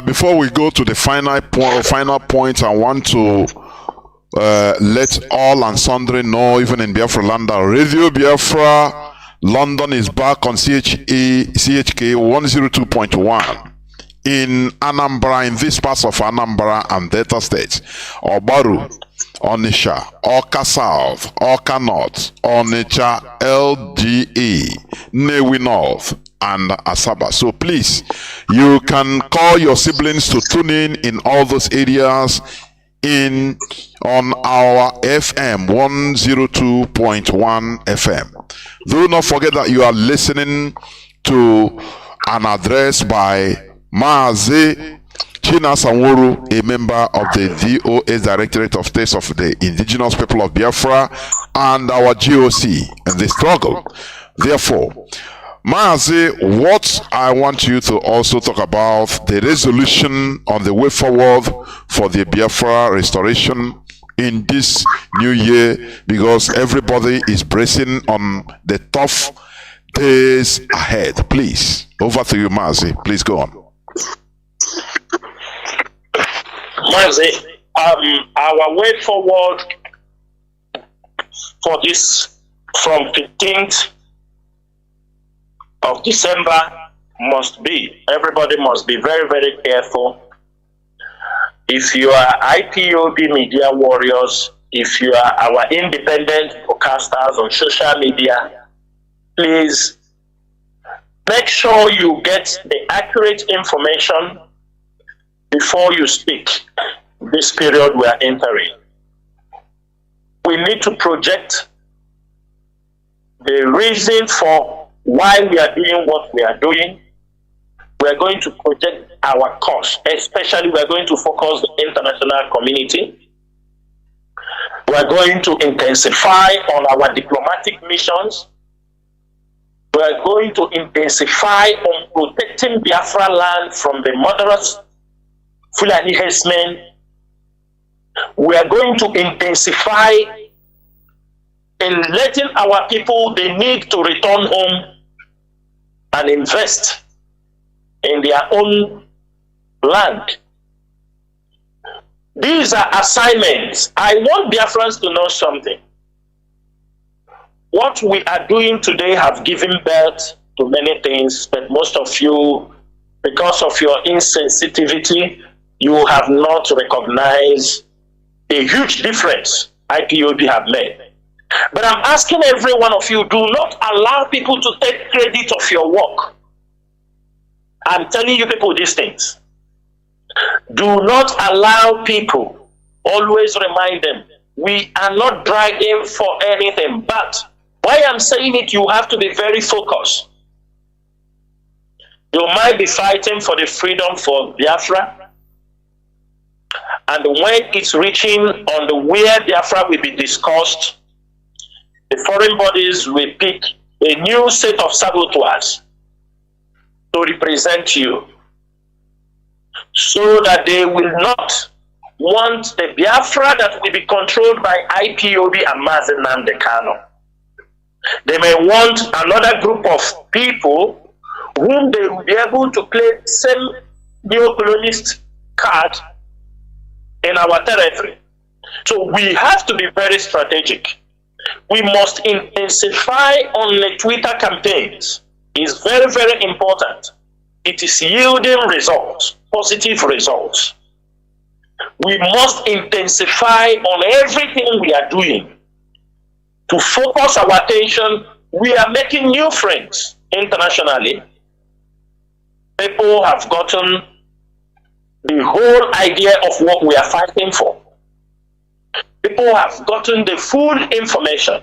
Before we go to the final point, I want to let all and sundry know, even in Biafra land, Radio Biafra London is back on CHK 102.1 in Anambra, in this part of Anambra and Delta states, Obaru, Onitsha, Awka South, Awka North, Onitsha, LGA, Nnewi North, and Asaba. So please, you can call your siblings to tune in all those areas on our FM 102.1 FM. Do not forget that you are listening to an address by Mazi Chinasa Nworu, a member of the DOS Directorate of States of the Indigenous People of Biafra and our GOC in the struggle. Therefore, Mazi, what I want you to also talk about the resolution on the way forward for the Biafra restoration in this new year, because everybody is bracing on the tough days ahead. Please, over to you, Mazi. Please go on. Mazi, our way forward for this from 15th of December must be, everybody must be very, very careful. If you are IPOB media warriors, if you are our independent broadcasters on social media, please make sure you get the accurate information before you speak this period we are entering. We need to project the reason for why we are doing what we are doing. We are going to project our cause, especially we are going to focus the international community. We are going to intensify on our diplomatic missions. We are going to intensify on protecting Biafra land from the murderous Fulani herdsmen. We are going to intensify in letting our people the need to return home and invest in their own land. These are assignments. I want Biafrans to know something. What we are doing today have given birth to many things, but most of you, because of your insensitivity, you have not recognized a huge difference IPOB have made. But I'm asking every one of you, do not allow people to take credit of your work. I'm telling you people these things. Do not allow people, always remind them, we are not bragging for anything, but why I'm saying it, you have to be very focused. You might be fighting for the freedom for Biafra, and when it's reaching on the where Biafra will be discussed, the foreign bodies will pick a new set of saboteurs to represent you, so that they will not want the Biafra that will be controlled by IPOB and Mazi Nnamdi Kanu. They may want another group of people whom they will be able to play the same neo-colonist card in our territory. So we have to be very strategic. We must intensify on the Twitter campaigns. It's very, very important. It is yielding results, positive results. We must intensify on everything we are doing to focus our attention. We are making new friends internationally. People have gotten the whole idea of what we are fighting for. People have gotten the full information.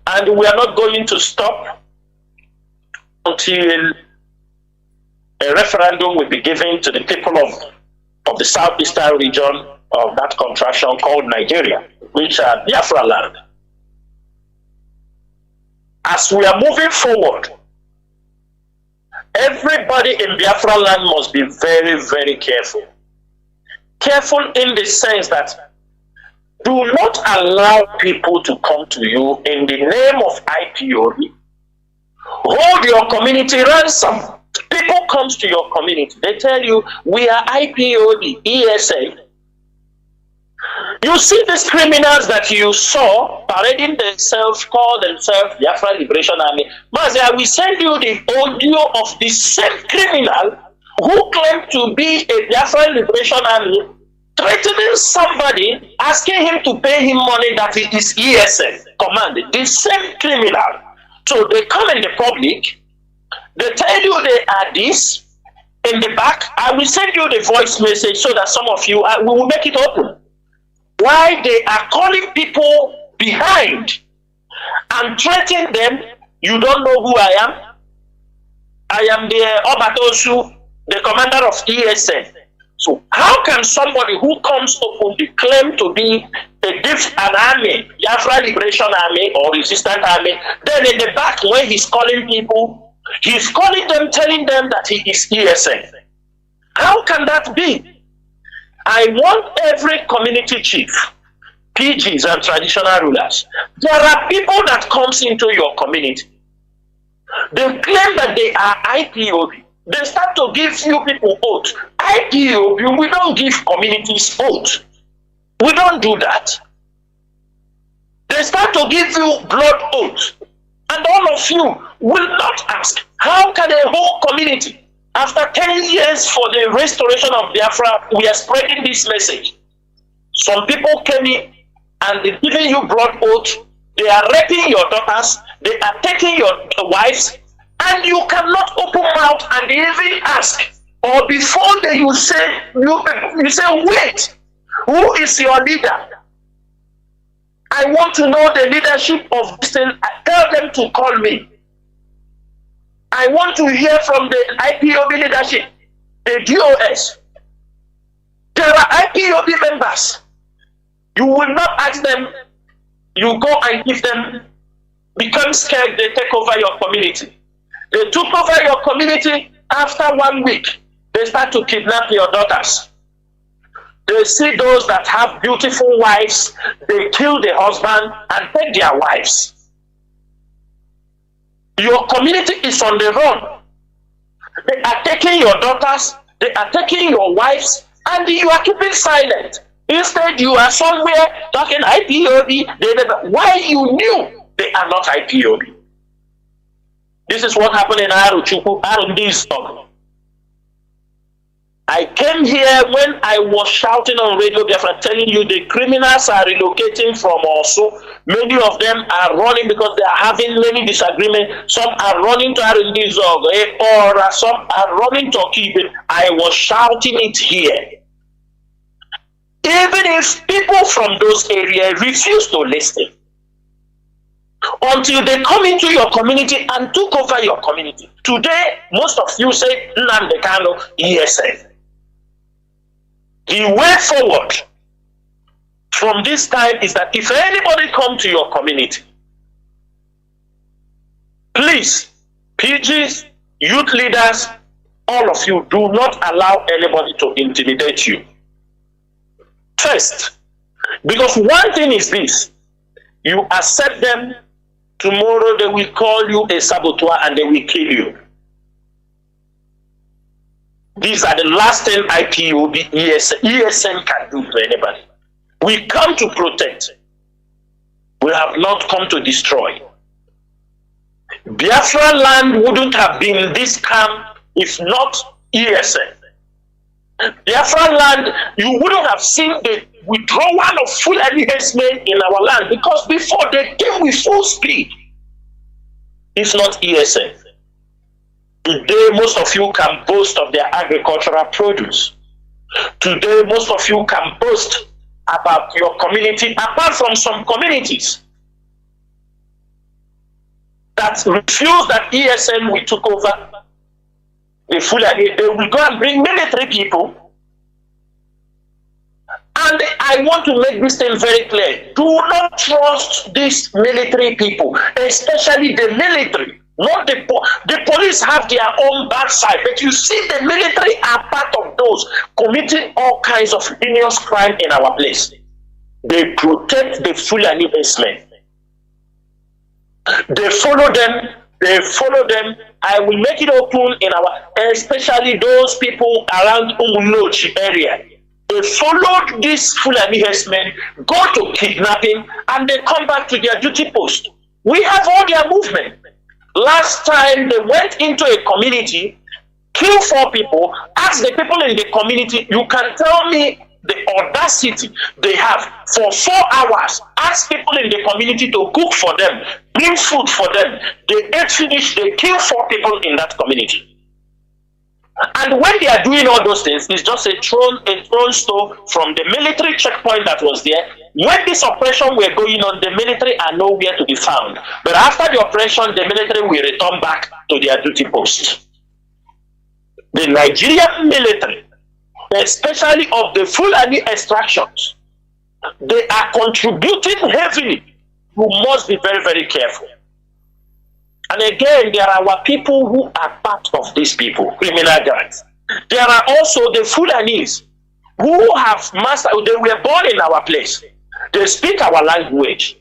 And we are not going to stop until a referendum will be given to the people of the southeastern region of that contraction called Nigeria, which are Biafra land. As we are moving forward, everybody in Biafra land must be very, very careful. Careful in the sense that do not allow people to come to you in the name of IPOB. Hold your community ransom. People come to your community. They tell you, we are IPOB, ESA. You see these criminals that you saw parading themselves, call themselves Biafra Liberation Army. Mazi, I will send you the audio of the same criminal who claimed to be a Biafra Liberation Army, threatening somebody, asking him to pay him money that it is ESN commanded. The same criminal. So they come in the public, they tell you they are this. In the back, I will send you the voice message so that some of you, we will make it open. Why they are calling people behind and threatening them. You don't know who I am. I am the Obatosu, the commander of ESN. So how can somebody who comes openly claim to be an army, Biafra Liberation Army or Resistance Army, then in the back when he's calling people, he's calling them, telling them that he is ESN? How can that be? I want every community chief, PGs and traditional rulers. There are people that comes into your community. They claim that they are IPOB. They start to give you people oath. IPOB, we don't give communities oath. We don't do that. They start to give you blood oath. And all of you will not ask, How can a whole community, after 10 years for the restoration of Biafra, we are spreading this message? Some people came in and they're giving you blood oath. They are raping your daughters. They are taking your wives. And you cannot open mouth and even ask. Or before you say, wait, who is your leader? I want to know the leadership of this thing. Tell them to call me. I want to hear from the IPOB leadership, the DOS. There are IPOB members. You will not ask them, you go and give them, become scared, they take over your community. They took over your community. After 1 week, they start to kidnap your daughters. They see those that have beautiful wives, they kill the husband and take their wives. Your community is on the run. They are taking your daughters, they are taking your wives, and you are keeping silent. Instead, you are somewhere talking IPOB. Why you knew they are not IPOB? This is what happened in Arundi. I came here when I was shouting on Radio Biafra, telling you the criminals are relocating from also. Many of them are running because they are having many disagreements. Some are running to Arundizog, or some are running to Kibit. I was shouting it here. Even if people from those areas refuse to listen, until they come into your community and took over your community. Today, most of you say Nnamdi Kanu, ESN. The way forward from this time is that if anybody come to your community, please, PGs, youth leaders, all of you, do not allow anybody to intimidate you. First, because one thing is this, you accept them, tomorrow they will call you a saboteur and they will kill you. These are the last thing IPOB, ESN can do to anybody. We come to protect. We have not come to destroy. Biafra land wouldn't have been this calm if not ESN. Biafra land, you wouldn't have seen the withdrawal of Fulani herdsmen in our land, because before they came with full speed. If not ESN. Today, most of you can boast of their agricultural produce. Today, most of you can boast about your community, apart from some communities that refuse that ESN we took over the Fulani. They will go and bring military people. And I want to make this thing very clear. Do not trust these military people, especially the military. Not the police have their own bad side, but you see the military are part of those committing all kinds of heinous crime in our place. They protect the Fulani herdsmen. They follow them. They follow them. I will make it open in our, especially those people around Umulochi area. They followed these Fulani herdsmen, go to kidnapping, and they come back to their duty post. We have all their movement. Last time they went into a community, killed 4 people, asked the people in the community, you can tell me the audacity they have for 4 hours, ask people in the community to cook for them, bring food for them. They ate finish, they killed 4 people in that community. And when they are doing all those things, it's just a thrown stone from the military checkpoint that was there. When this operation were going on, the military are nowhere to be found. But after the operation, the military will return back to their duty post. The Nigerian military, especially of the Fulani extractions, they are contributing heavily. You must be very, very careful. And again, there are our people who are part of these people, criminal gangs. There are also the Fulanis who have mastered, they were born in our place. They speak our language.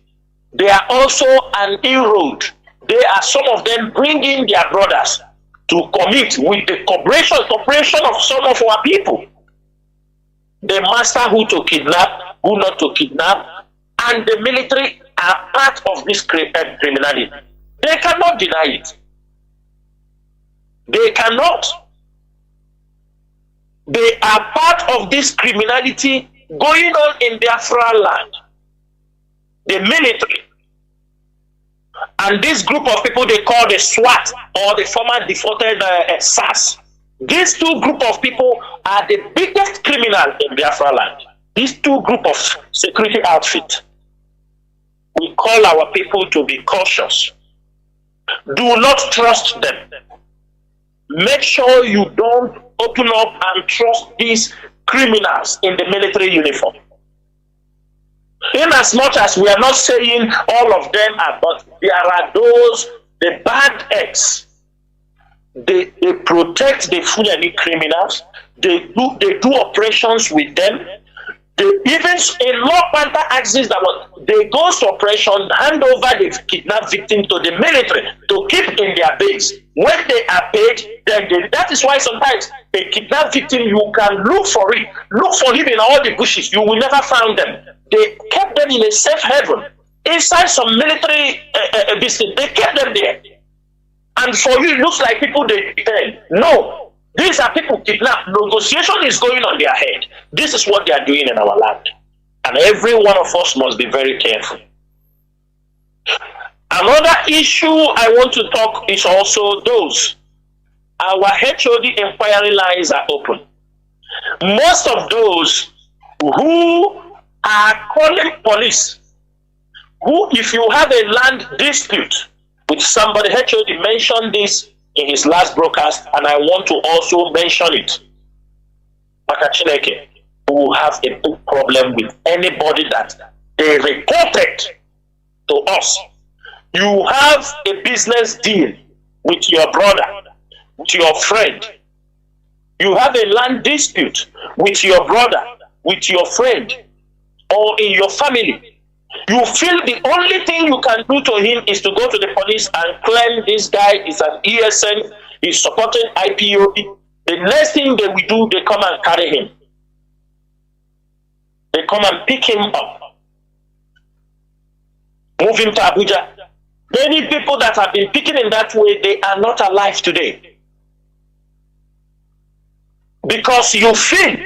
They are also an inroad. They are some of them bringing their brothers to commit with the cooperation of some of our people. They master who to kidnap, who not to kidnap, and the military are part of this criminality. They cannot deny it. They cannot. They are part of this criminality going on in Biafra land. The military. And this group of people they call the SWAT, or the former defaulted SAS. These two group of people are the biggest criminal in Biafra land. These two group of security outfit. We call our people to be cautious. Do not trust them. Make sure you don't open up and trust these criminals in the military uniform. In as much as we are not saying all of them are, but there are those, the bad eggs. They protect the Fulani criminals. They do operations with them. They even in law panther axis that they go to operation, hand over the kidnapped victim to the military to keep in their base. When they are paid, then that is why sometimes a kidnapped victim, you can look for it, look for him in all the bushes. You will never find them. They kept them in a safe haven inside some military business. They kept them there, and for you, it looks like people they depend. No. These are people kidnapped. Negotiation is going on their head. This is what they are doing in our land. And every one of us must be very careful. Another issue I want to talk is also those. Our HOD inquiry lines are open. Most of those who are calling police, who if you have a land dispute with somebody, HOD mentioned this in his last broadcast, and I want to also mention it. Makachineke will have a big problem with anybody that they reported to us. You have a business deal with your brother, with your friend. You have a land dispute with your brother, with your friend, or in your family. You feel the only thing you can do to him is to go to the police and claim this guy is an ESN, he's supporting IPOB. The next thing they will do, they come and carry him. They come and pick him up, move him to Abuja. Many people that have been picking in that way, they are not alive today. Because you feel,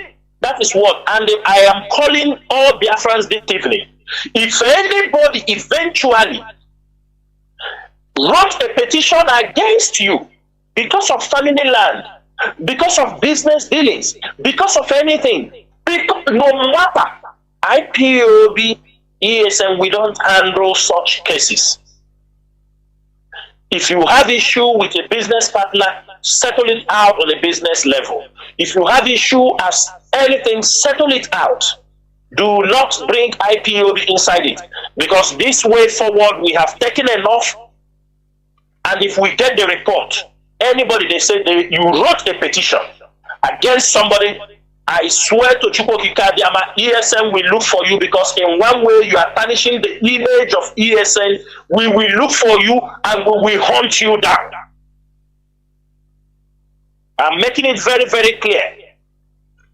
that is what, and I am calling all Biafrans this evening. If anybody eventually wrote a petition against you because of family land, because of business dealings, because of anything, no matter IPOB, ESN, we don't handle such cases. If you have issue with a business partner, settle it out on a business level. If you have issue as anything, settle it out. Do not bring IPOB inside it, because this way forward we have taken enough. And if we get the report, anybody they say you wrote a petition against somebody, I swear to Chukwokikadiama, ESN will look for you, because in one way you are tarnishing the image of ESN. We will look for you and we will hunt you down. I'm making it very, very clear.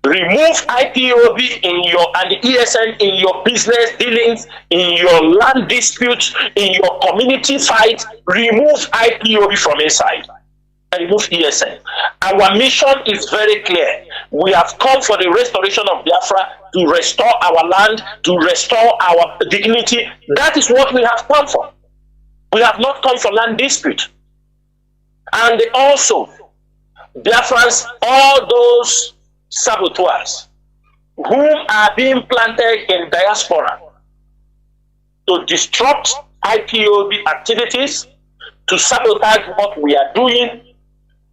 Remove IPOB in your and the ESN in your business dealings, in your land disputes, in your community fight. Remove IPOB from inside and remove ESN. Our mission is very clear. We have come for the restoration of Biafra, to restore our land, to restore our dignity. That is what we have come for. We have not come for land dispute. And also, Biafrans, all those saboteurs whom are being planted in diaspora to disrupt IPOB activities, to sabotage what we are doing,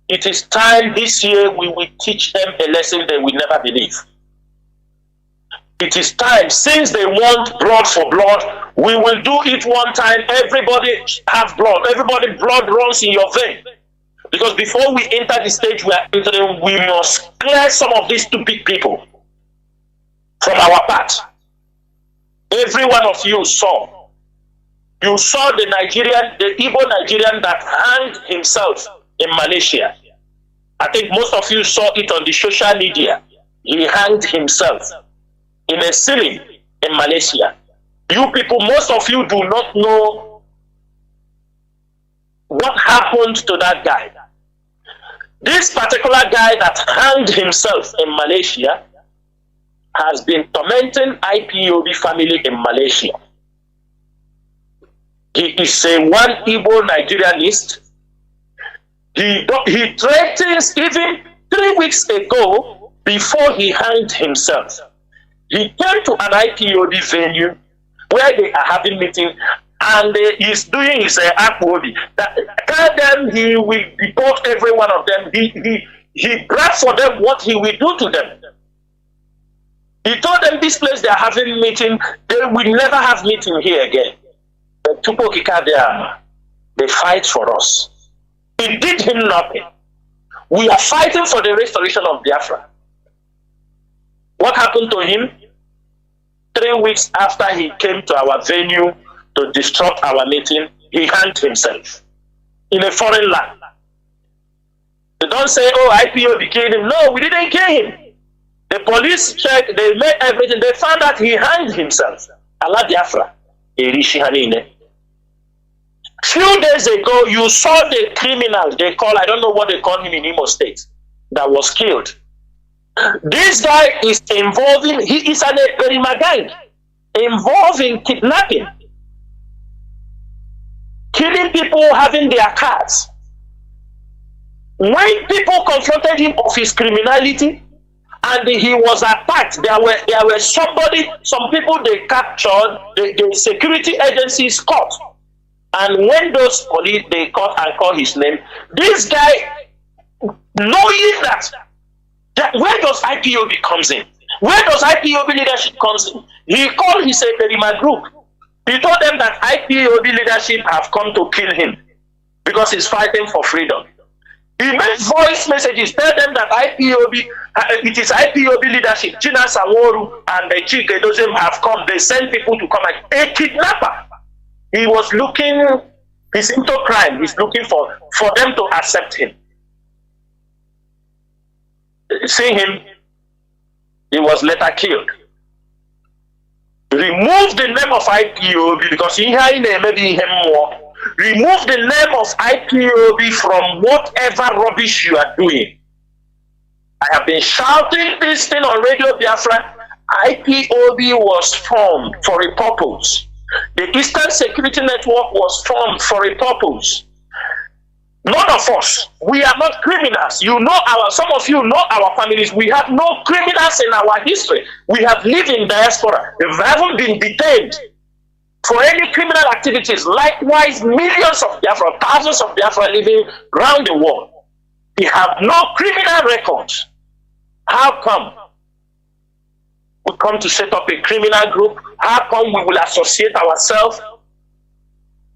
it is time this year we will teach them a lesson they will never believe. It is time, since they want blood for blood, we will do it one time. Everybody have blood. Everybody blood runs in your vein. Because before we enter the stage we are entering, we must clear some of these stupid people from our path. Every one of you saw. You saw the Nigerian, the Igbo Nigerian that hanged himself in Malaysia. I think most of you saw it on the social media. He hanged himself in a ceiling in Malaysia. You people, most of you do not know what happened to that guy. This particular guy that hanged himself in Malaysia has been tormenting IPOB family in Malaysia. He is a one Igbo Nigerianist. He threatens even 3 weeks ago before he hanged himself. He came to an IPOB venue where they are having meeting, and he's doing his IPOB. Tell them he will deport every one of them. He grabbed for them what he will do to them. He told them this place they are having meeting, they will never have meeting here again. They fight for us. It did him nothing. We are fighting for the restoration of Biafra. What happened to him? 3 weeks after he came to our venue to disrupt our meeting, he hanged himself in a foreign land. They don't say, oh, IPOB killed him. No, we didn't kill him. The police checked, they made everything. They found that he hanged himself. Allah Biafra. Few days ago, you saw the criminal they call, I don't know what they call him in Imo State, that was killed. This guy is involving, he is an Erima gang, involved in kidnapping, killing people, having their cars. When people confronted him of his criminality and he was attacked, there were some people they captured, the security agencies caught. And when those police, they caught and called his name, this guy, knowing that where does IPOB comes in? Where does IPOB leadership comes in? He called his Erima group. He told them that IPOB leadership have come to kill him because he's fighting for freedom. He made voice messages, tell them that IPOB, it is IPOB leadership, Chinasa, Nworu, and the Chinedu have come. They send people to come and a kidnapper. He was looking, he's into crime. He's looking for them to accept him. See him, he was later killed. Remove the name of IPOB because he maybe him more. Remove the name of IPOB from whatever rubbish you are doing. I have been shouting this thing on Radio Biafra. IPOB was formed for a purpose. The Eastern Security Network was formed for a purpose. None of us, we are not criminals. You know some of you know our families. We have no criminals in our history. We have lived in diaspora. We haven't been detained for any criminal activities. Likewise, millions of Biafra, thousands of Biafra living around the world. We have no criminal records. How come we come to set up a criminal group? How come we will associate ourselves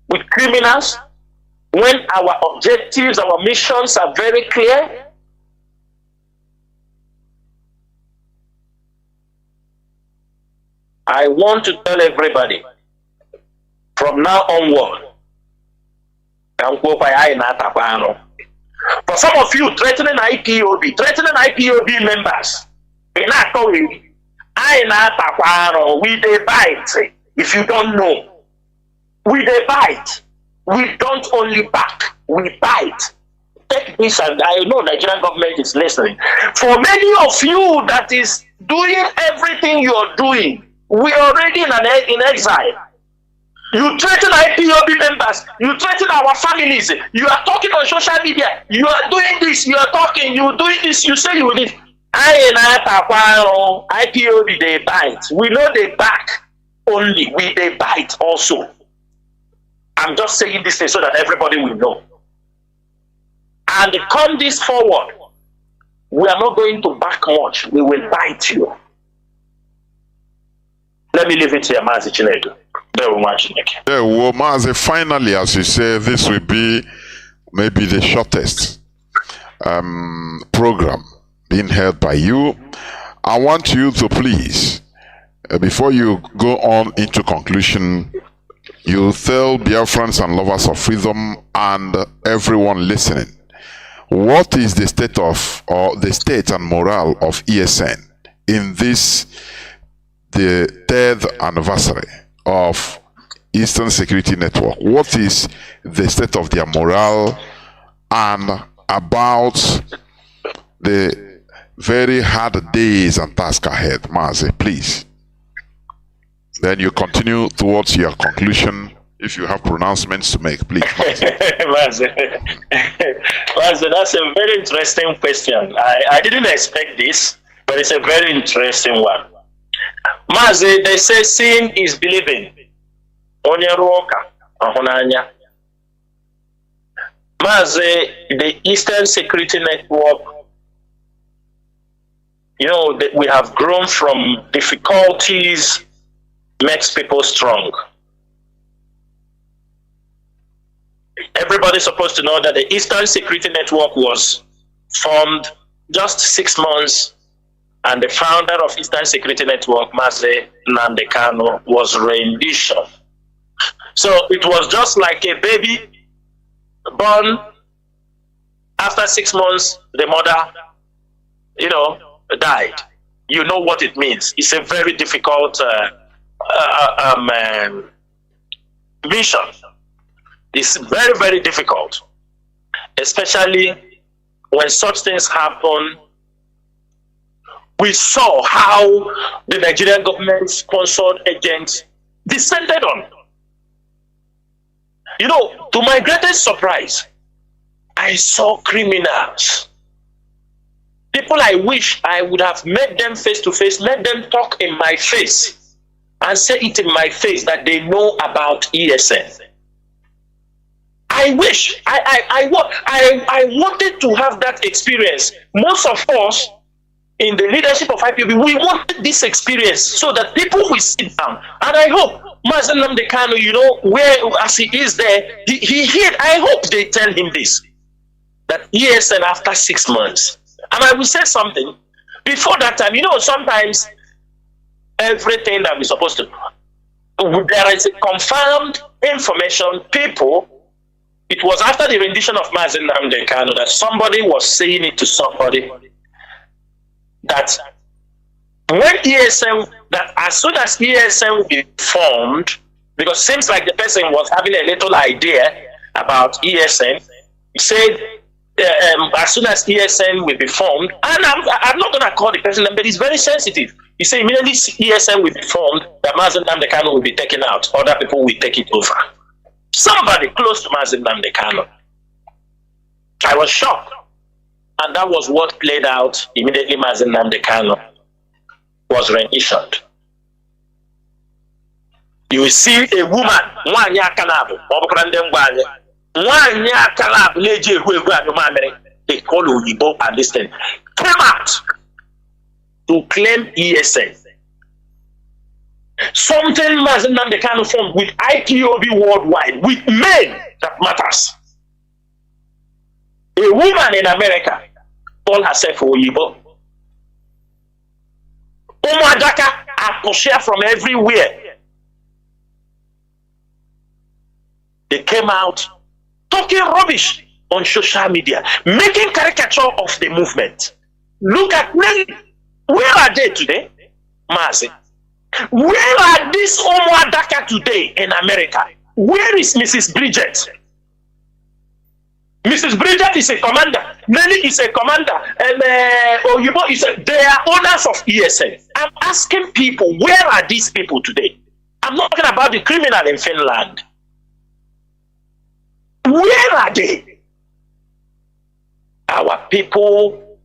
with criminals when our objectives, our missions are very clear? I want to tell everybody from now onward, for some of you threatening IPOB members, we dey bite. If you don't know, we dey bite. We don't only back, we bite. Take this, and I know Nigerian government is listening. For many of you that is doing everything you're doing, we are already in exile. You threaten IPOB members, you threaten our families, you are talking on social media, you are doing this, you are talking, you are doing this, you say you will this. IPOB they bite. We know they back only, they bite also. I'm just saying this thing so that everybody will know. And come this forward, we are not going to back much. We will bite you. Let me leave it here, Mazi Chinedu. Well, Mazi, finally, as you say, this will be maybe the shortest program being held by you. I want you to please, before you go on into conclusion, you tell Biafrans and lovers of freedom and everyone listening, what is the state of, or the state and morale of ESN in this, the 3rd anniversary of Eastern Security Network? What is the state of their morale, and about the very hard days and tasks ahead. Mazi, please. Then you continue towards your conclusion. If you have pronouncements to make, please. Mazi, that's a very interesting question. I didn't expect this, but it's a very interesting one. Mazi, they say seeing is believing. Mazi, the Eastern Security Network, you know, that we have grown from difficulties makes people strong. Everybody's supposed to know that the Eastern Security Network was formed just 6 months, and the founder of Eastern Security Network, Mazi Nnamdi Kanu, was rendition. So it was just like a baby born. After 6 months, the mother, you know, died. You know what it means. It's a very difficult mission. It's very, very difficult, especially when such things happen. We saw how the Nigerian government sponsored agents descended on. You know, to my greatest surprise, I saw criminals. People I wish I would have met them face to face, let them talk in my face and say it in my face that they know about ESN. I wish, I wanted to have that experience. Most of us in the leadership of IPOB, we wanted this experience so that people will sit down. And I hope Mazi Nnamdi Kanu, you know, where as he is there, he heard, I hope they tell him this, that ESN after 6 months. And I will say something, before that time, you know, sometimes everything that we're supposed to, there is a confirmed information, people. It was after the rendition of Mazi Nnamdi Kanu that somebody was saying it to somebody that when ESN, that as soon as ESN will be formed, because it seems like the person was having a little idea about ESN, he said, as soon as ESN will be formed, and I'm not going to call the person, but he's very sensitive. He said immediately ESN will be formed, that Mazi Nnamdi Kanu will be taken out, other people will take it over. Somebody close to Mazi Nnamdi Kanu. I was shocked. And that was what played out immediately. Mazi Nnamdi Kanu was renditioned. You will see a woman, they call Uyibo and this thing, came out to claim ESN. Something Mazi Nnamdi Kanu formed with IPOB worldwide, with men that matters. A woman in America called herself Uyibo. Umadaka are from everywhere. They came out talking rubbish on social media, making caricature of the movement. Look at them. Where are they today, Mazi? Where are these Umadaka today in America? Where is Mrs. Bridget? Mrs. Bridget is a commander. Nelly is a commander. And Oyibo is they are owners of ESN. I'm asking people, where are these people today? I'm not talking about the criminal in Finland. Where are they? Our people,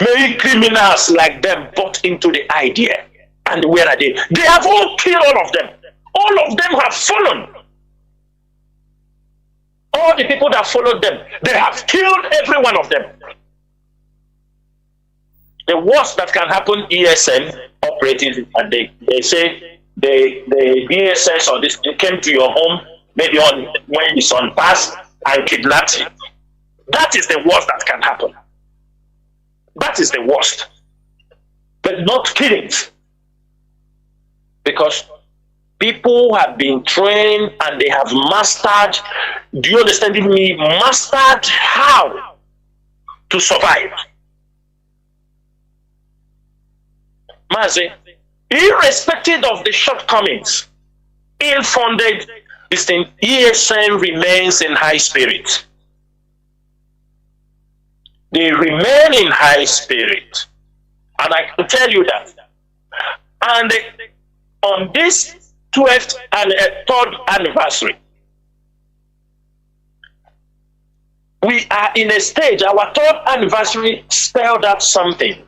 many criminals like them bought into the idea. And where are they? They have all killed all of them. All of them have fallen. All the people that followed them, they have killed every one of them. The worst that can happen, ESN operating, and they say the BSS or this came to your home, maybe on when it's on pass and kidnapped you. That is the worst that can happen. That is the worst. But not killings. Because people have been trained and they have mastered, do you understand me? Mastered how to survive. Mazi, irrespective of the shortcomings, ill-funded, this thing, ESN remains in high spirit. they remain in high spirit. And I can tell you that. And on this 12th and 3rd anniversary, we are in a stage, our 3rd anniversary spelled out something.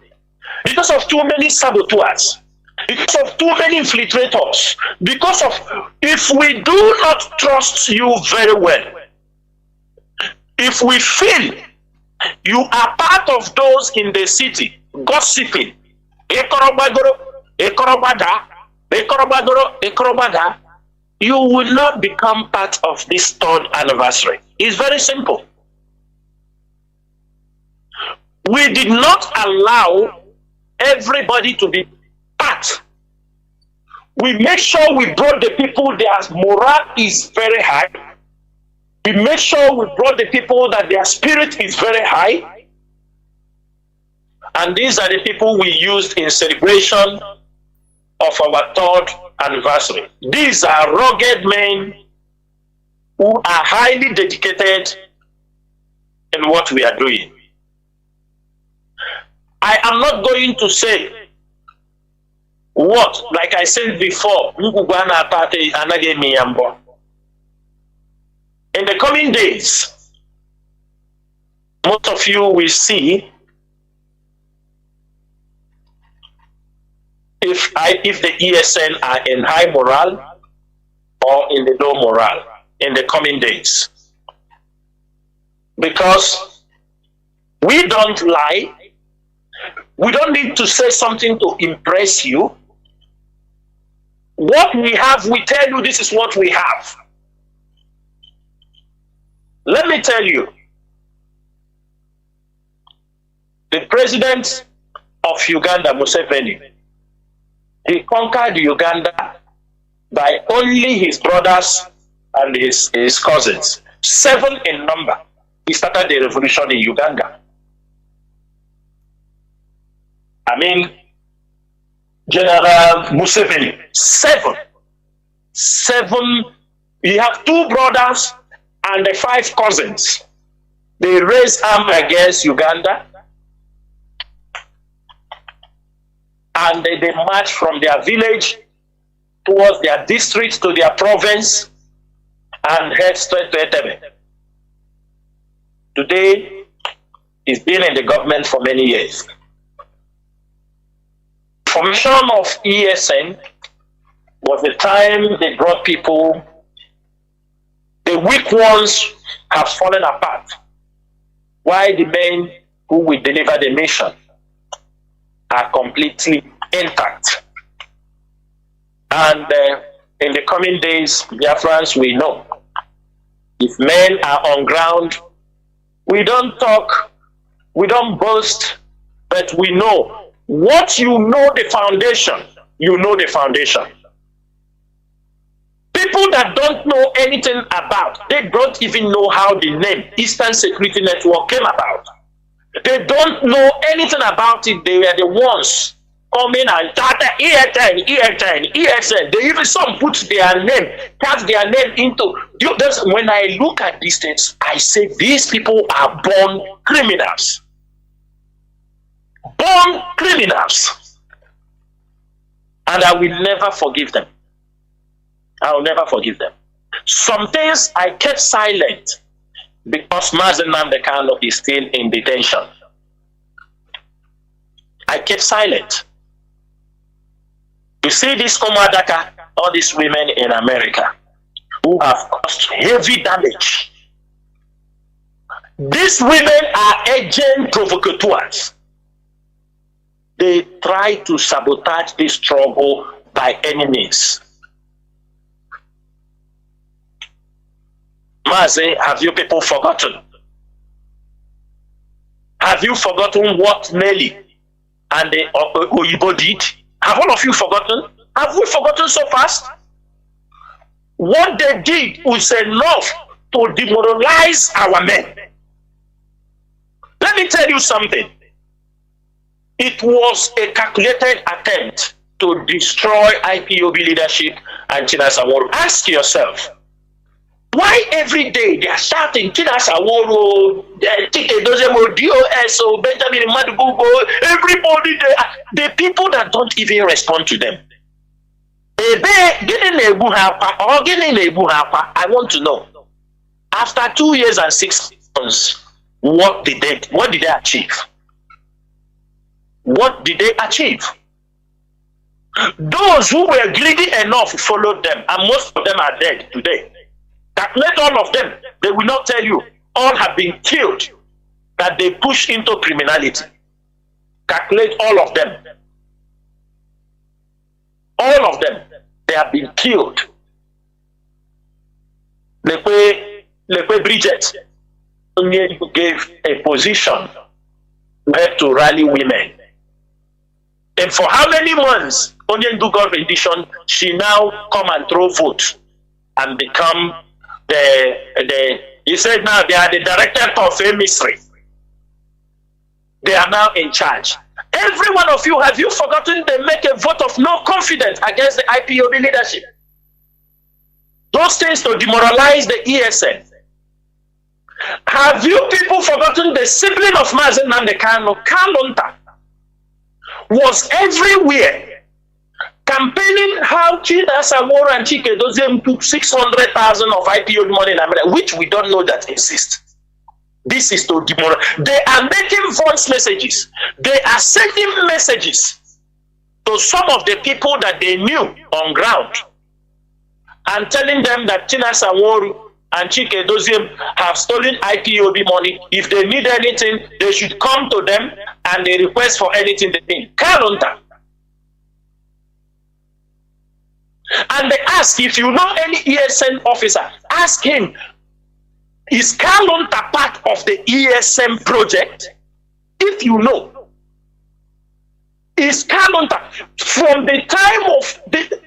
Because of too many saboteurs, because of too many infiltrators, because of, if we do not trust you very well, if we feel you are part of those in the city gossiping, you will not become part of this 3rd anniversary. It's very simple. We did not allow everybody to be part. We make sure we brought the people their morale is very high. We make sure we brought the people that their spirit is very high. And these are the people we used in celebration of our 3rd anniversary. These are rugged men who are highly dedicated in what we are doing. I am not going to say what, like I said before, in the coming days, most of you will see if the ESN are in high morale or in the low morale in the coming days. Because we don't lie. We don't need to say something to impress you. What we have, we tell you this is what we have. Let me tell you, the president of Uganda, Museveni, he conquered Uganda by only his brothers and his cousins. 7 in number. He started the revolution in Uganda. I mean, General Museveni, 7. You have 2 brothers and 5 cousins. They raised arms against Uganda. And they marched from their village towards their district to their province and head straight to Etebe. Today, he's been in the government for many years. Formation of ESN was the time they brought people, the weak ones have fallen apart, while the men who will deliver the mission are completely intact. And in the coming days, Biafrans, we know, if men are on ground, we don't talk, we don't boast, but we know. What you know the foundation, you know the foundation. People that don't know anything about, they don't even know how the name Eastern Security Network came about. They don't know anything about it. They were the ones coming and started ESN. They even some put their name, cast their name into. When I look at these things, I say these people are born criminals. Born criminals. And I will never forgive them. I will never forgive them. Some things I kept silent because Mazi Nnamdi Kanu is still in detention. I kept silent. You see this Komadaka, all these women in America who have caused heavy damage. These women are agent provocateurs. They try to sabotage this struggle by any means. Mazi, have you people forgotten? Have you forgotten what Nelly and the Oyibo did? Have all of you forgotten? Have we forgotten so fast? What they did was enough to demoralize our men. Let me tell you something. It was a calculated attempt to destroy IPOB leadership and Chinasa. Ask yourself, Why every day they are shouting Chinasa, Nworu, Chinedu, DOS, Benjamin Madubugo, everybody, the people that don't even respond to them. I want to know. After 2 years and 6 months, what did they achieve? What did they achieve? Those who were greedy enough followed them, and most of them are dead today. Calculate all of them. They will not tell you. All have been killed that they push into criminality. Calculate all of them. All of them. They have been killed. Lekwe Bridget gave a position where to rally women. And for how many months, Onyendu got rendition, she now come and throw vote and become he said now they are the director of a mystery. They are now in charge. Every one of you, have you forgotten they make a vote of no confidence against the IPOB leadership? Those things to demoralize the ESN. Have you people forgotten the sibling of Mazi Nnamdi Kanu, Kalunta, was everywhere campaigning how Chinasa, Nworu, and Chinedu took 600,000 of IPO money in America, which we don't know that exists. This is to demoralize. They are making voice messages. They are sending messages to some of the people that they knew on ground and telling them that Chinasa, Nworu, and Chinedu have stolen IPOB money. If they need anything, they should come to them and they request for anything they need. Kalunta. And they ask, if you know any ESN officer, ask him, is Kalunta part of the ESN project? If you know, is Kalunta from the time of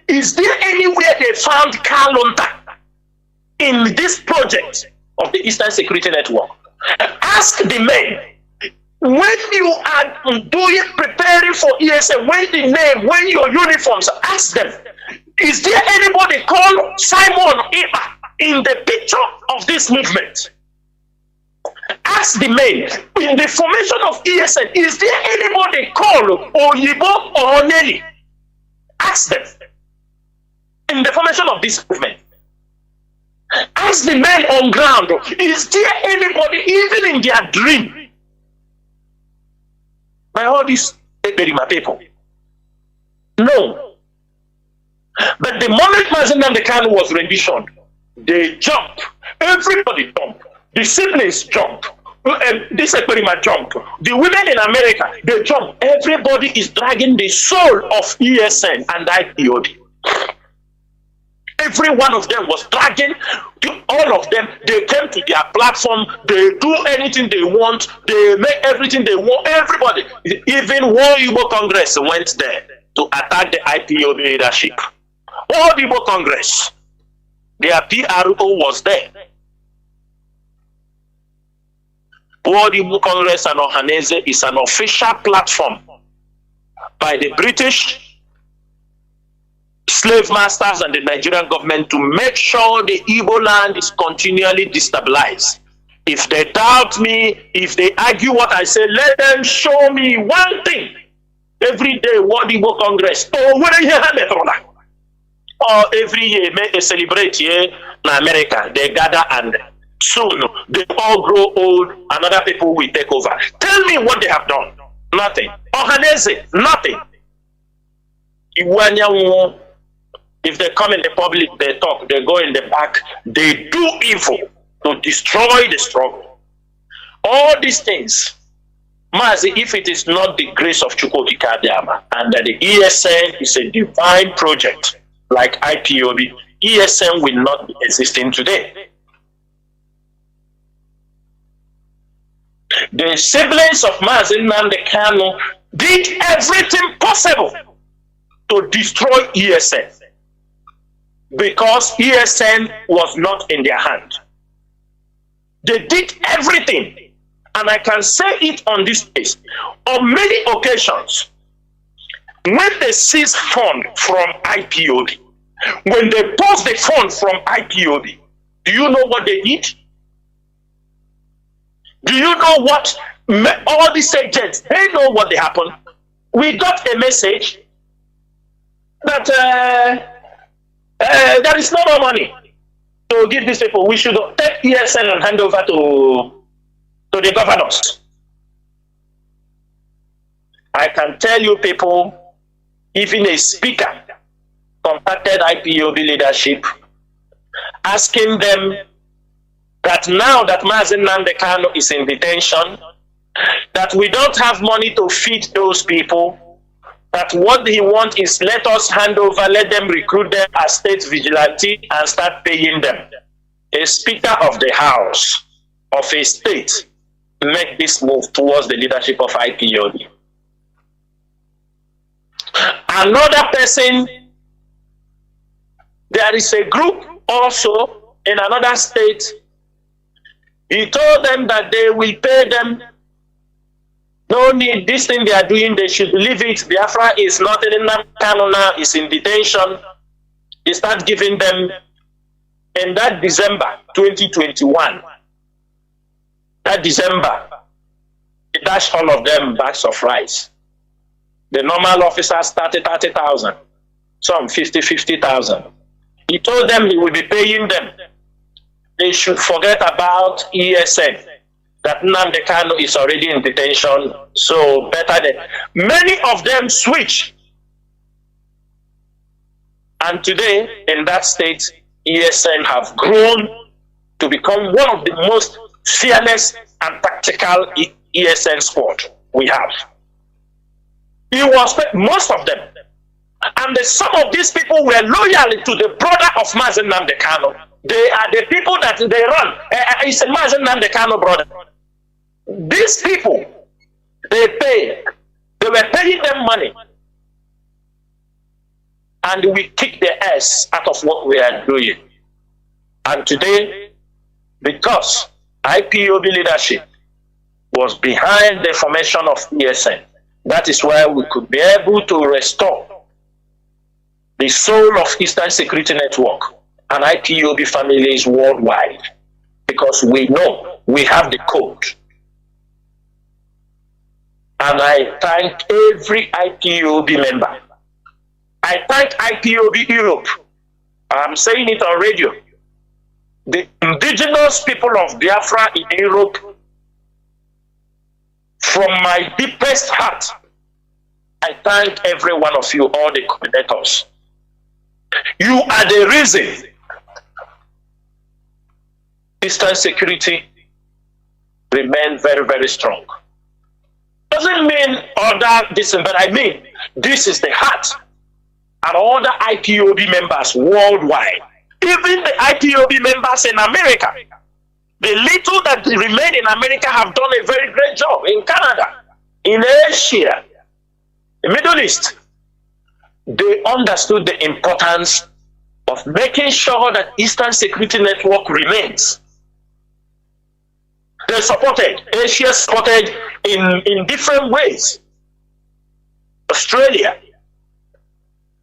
is there anywhere they found Kalunta in this project of the Eastern Security Network? Ask the men, when you are preparing for ESN, when your uniforms, ask them, is there anybody called Simon Eba in the picture of this movement? Ask the men, in the formation of ESN, is there anybody called Oyibo or Nelly? Ask them. In the formation of this movement. Ask the men on ground, is there anybody, even in their dream? By all these my people. No. But the moment Mazi Nnamdi Kanu was renditioned, they jumped. Everybody jumped. The siblings jumped. This experiment jumped. The women in America, they jumped. Everybody is dragging the soul of ESN and IPOB. Every one of them was dragging, all of them, they came to their platform, they do anything they want, they make everything they want, everybody. Even World Igbo Congress went there to attack the IPOB leadership. World Igbo Congress, their PRO was there. World Igbo Congress and Ohaneze is an official platform by the British slave masters and the Nigerian government to make sure the Igbo land is continually destabilized. If they doubt me, if they argue what I say, let them show me one thing. Every day, World Igbo Congress, or every year, they celebrate here in America, they gather and soon they all grow old, and other people will take over. Tell me what they have done. Nothing. Ohaneze, nothing. If they come in the public, they talk, they go in the back, they do evil to destroy the struggle. All these things, Mazi, if it is not the grace of Chukwuka Abiyama, and that the ESN is a divine project like IPOB, ESN will not be existing today. The siblings of Mazi Nnamdi Kanu did everything possible to destroy ESN because ESN was not in their hand. They did everything, and I can say it on this case. On many occasions, when they seize fund from IPOB, when they post the fund from IPOB, Do you know what they did? Do you know what all these agents, they know what they happened? We got a message that there is no more money to give these people. We should take ESN and hand over to the governors. I can tell you people, even a speaker contacted IPOB leadership asking them that now that Mazi Nnamdi Kanu is in detention, that we don't have money to feed those people, that what he wants is let us hand over, let them recruit them as state vigilante and start paying them. A speaker of the house of a state make this move towards the leadership of IPOB. Another person, there is a group also in another state. He told them that they will pay them. No need, this thing they are doing, they should leave it. Biafra is not in Kanu now, is in detention. He started giving them in that December 2021. That December, he dashed all of them bags of rice. The normal officers started 30,000, some 50,000. He told them he will be paying them. They should forget about ESN, that Nnamdi Kanu is already in detention, so better than. Many of them switch. And today, in that state, ESN have grown to become one of the most fearless and tactical ESN squad we have. He was most of them. And some of these people were loyal to the brother of Mazi Nnamdi Kanu. They are the people that they run. It's a Mazi Nnamdi Kanu brother. These people, they were paying them money. And we kick their ass out of what we are doing. And today, because IPOB leadership was behind the formation of ESN, that is why we could be able to restore the soul of Eastern Security Network and IPOB families worldwide, because we know we have the code. And I thank every IPOB member. I thank IPOB Europe. I'm saying it on radio. The indigenous people of Biafra in Europe, from my deepest heart, I thank every one of you, all the coordinators. You are the reason Eastern security remains very, very strong. Doesn't mean other this, but I mean this is the heart. And all the IPOB members worldwide, even the IPOB members in America, the little that remain in America have done a very great job. In Canada, in Asia, the Middle East, they understood the importance of making sure that Eastern Security Network remains. They supported, Asia supported in different ways. Australia,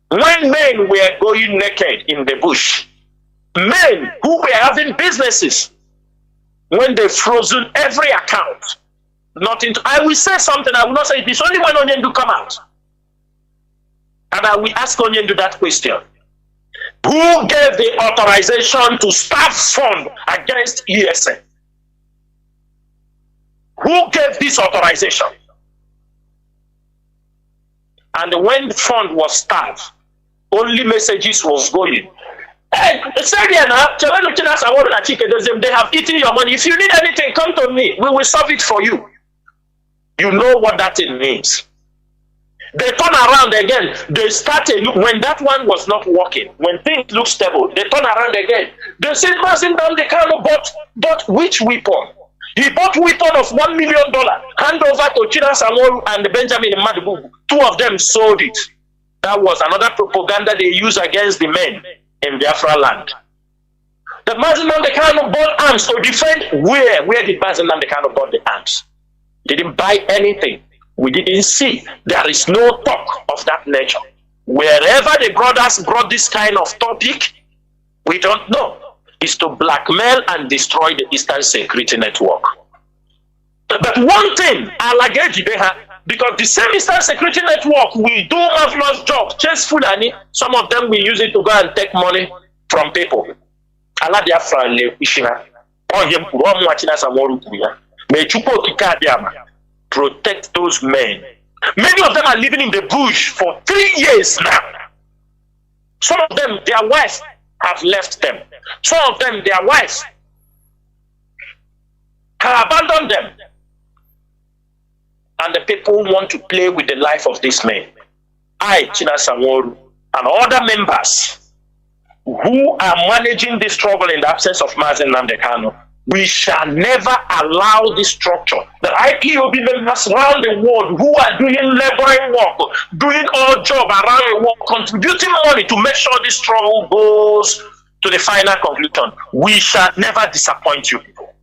when men were going naked in the bush, men who were having businesses, when they frozen every account, nothing to, I will say something, I will not say it, it's only when Onyendu come out. And I will ask Onyendu that question. Who gave the authorization to start fund against ESN? Who gave this authorization? And when the fund was started, only messages was going. Hey, they have eaten your money. If you need anything, come to me. We will solve it for you. You know what that thing means. They turn around again. They started, when that one was not working, when things look stable, they turn around again. They said, Mazi Nnamdi Kanu bought which weapon? He bought weapon of $1 million, hand over to Chinasa, Nworu and Benjamin Madibu. Two of them sold it. That was another propaganda they used against the men in Biafra land. The Mazi Nnamdi Kanu bought arms to defend where? Where did Mazi Nnamdi Kanu bought the arms? Didn't buy anything. We didn't see. There is no talk of that nature. Wherever the brothers brought this kind of topic, we don't know. is to blackmail and destroy the Eastern Security Network. But one thing, because the same Eastern Security Network will do marvelous job, chase Fulani, some of them will use it to go and take money from people. Biafra protect those men. Many of them are living in the bush for 3 years now. Some of them, their wives have left them. Some of them, their wives have abandoned them. And the people want to play with the life of these men. I, Chinasa, Nworu, and other members who are managing this struggle in the absence of Mazi Nnamdi Kanu, we shall never allow this structure. The IPOB members around the world who are doing laboring work, doing all job around the world, contributing money to make sure this struggle goes to the final conclusion. We shall never disappoint you people.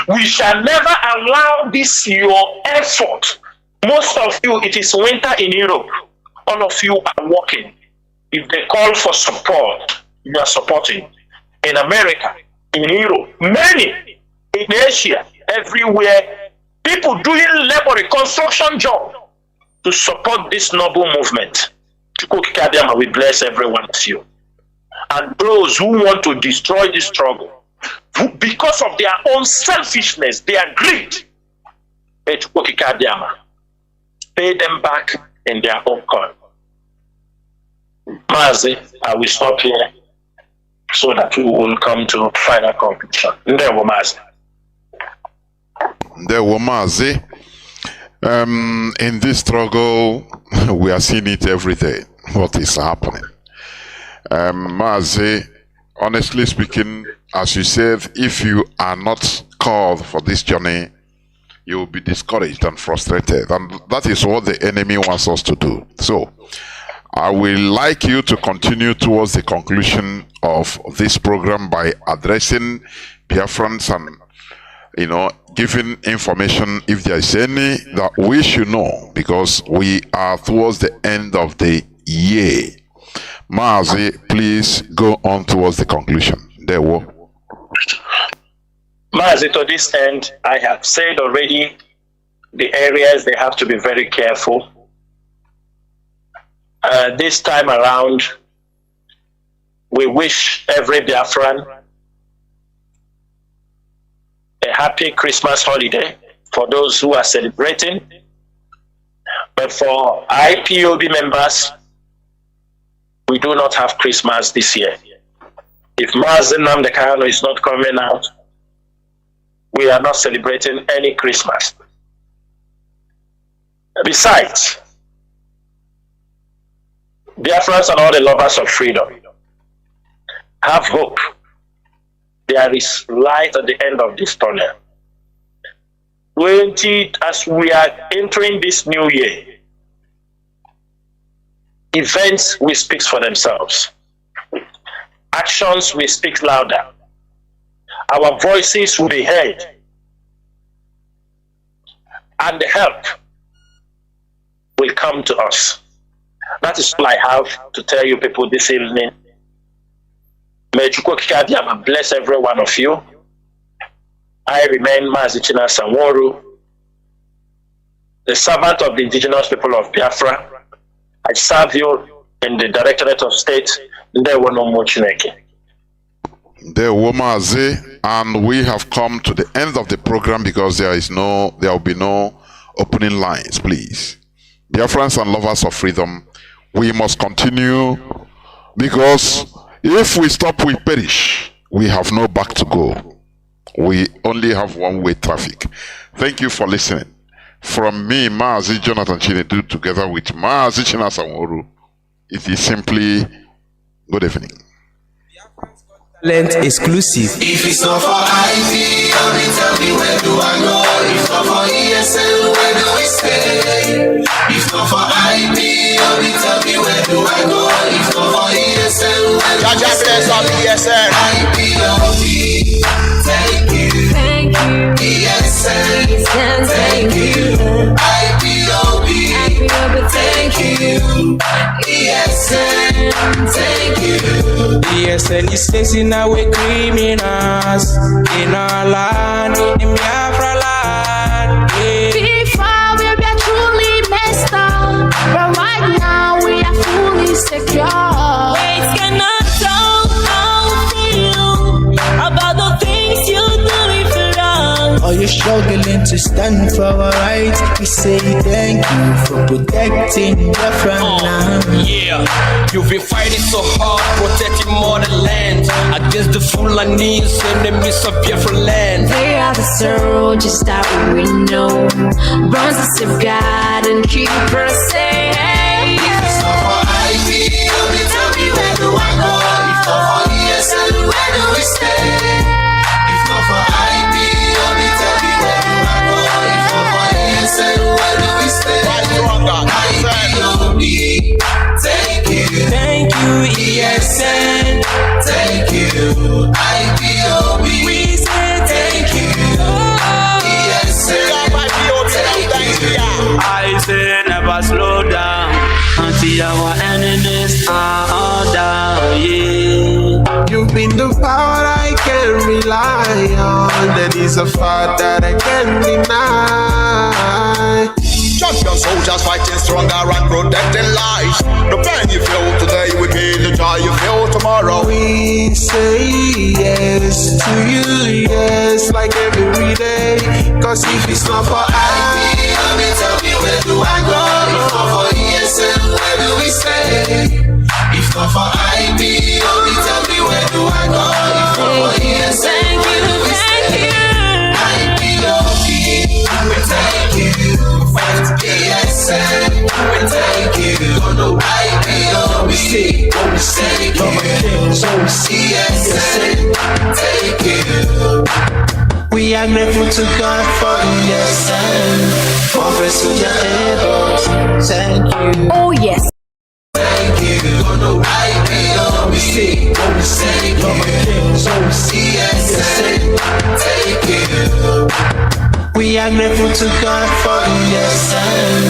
We shall never allow this your effort. Most of you, it is winter in Europe. All of you are working. If they call for support, you are supporting. In America, in Europe, many in Asia, everywhere, people doing labor, construction job to support this noble movement. We bless every one of you. And those who want to destroy this struggle, because of their own selfishness, their greed, pay them back in their own coin. Mazi, I will stop here so that we will come to final conclusion. Ndewo Mazi. Ndewo Mazi. In this struggle, we are seeing it every day. What is happening? Mazi, honestly speaking, as you said, if you are not called for this journey, you will be discouraged and frustrated. And that is what the enemy wants us to do. So, I will like you to continue towards the conclusion of this program by addressing Biafrans and, giving information if there is any that we should know, because we are towards the end of the year. Mazi, please go on towards the conclusion. There we go. Mazi, to this end, I have said already the areas they have to be very careful. This time around, we wish every Biafran a happy Christmas holiday for those who are celebrating. But for IPOB members, we do not have Christmas this year. If Mazi Nnamdi Kanu is not coming out, we are not celebrating any Christmas. Besides, Biafrans and all the lovers of freedom, have hope. There is light at the end of this tunnel. As we are entering this new year, events will speak for themselves. Actions will speak louder. Our voices will be heard. And the help will come to us. That is all I have to tell you people this evening. May Chukwu bless every one of you. I remain Mazi Chinasa Nworu, the servant of the indigenous people of Biafra. I serve you in the Directorate of State. Ndewo Chineke. Ndewo Mazi, and we have come to the end of the program because there will be no opening lines, please. Biafrans and lovers of freedom, we must continue, because if we stop, we perish. We have no back to go. We only have one-way traffic. Thank you for listening. From me, Mazi Jonathan Chinedu, together with Mazi Chinasa Nworu, it is simply good evening. Talent exclusive. If it's not for IT, tell me where do I go? If it's not for ESL, where do we stay? If it's not for IP, tell me where do I go? If it's not for ESL, where do we stay? IPOB, thank you. Thank you. ESL, thank you. IPOB, thank you. ESL, thank you. ESN is chasing away criminals in our land, in Biafra land. Yeah. Before we were truly messed up, but right now we are fully secure. Words cannot tell how I feel about the things you do if you're wrong. Are you struggling to stand for our rights? We say thank you for protecting Biafra land. Yeah, you've been fighting so hard, protecting motherland against the Fulanis, enemies of Biafra land. They are the soldiers that we know, bronze to safeguard and keep us safe. If not for IPOB, tell me where do I go? If not for ESL, where do we stay? If not for IPOB, tell me where do I go? If not for ESL, where do we stay? IPOB, thank you. Thank you, ESN. Thank you, IPOB. We say thank you. ESL, thank you. I say never slow down until our enemies are all down. Yeah. You've been the power I can rely on. That is a fact that I can't deny. Champion soldiers fighting stronger and protecting lives. The pain you feel today will be the joy you feel tomorrow. We say yes to you, yes, like every day. Cause if it's not for IPOB, tell me where do I go? If not for ESL, where do we stay? If not for IPOB, tell me where do I go? If not for ESL, Thank where do we you, stay? thank you. IPOB, we thank you. Fight ESL, we thank you. IPOB, we thank you. ESL, thank you. We are grateful to God for ESN, for pursuing your efforts. Thank you. Oh yes. Thank you. IPOB, we thank you. ESL, thank you. We are grateful to God for ESN,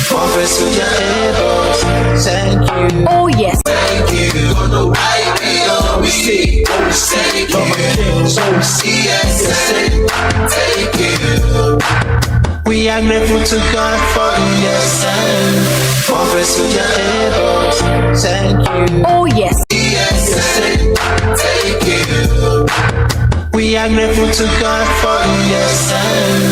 for pursuing your efforts. Thank you. Oh yes. Thank you. IPOB, we thank you. ESL, thank you. We are grateful to God for ESN, for pursuing your efforts. Thank you. Oh yes. ESL, thank you. We are grateful to God for ESN,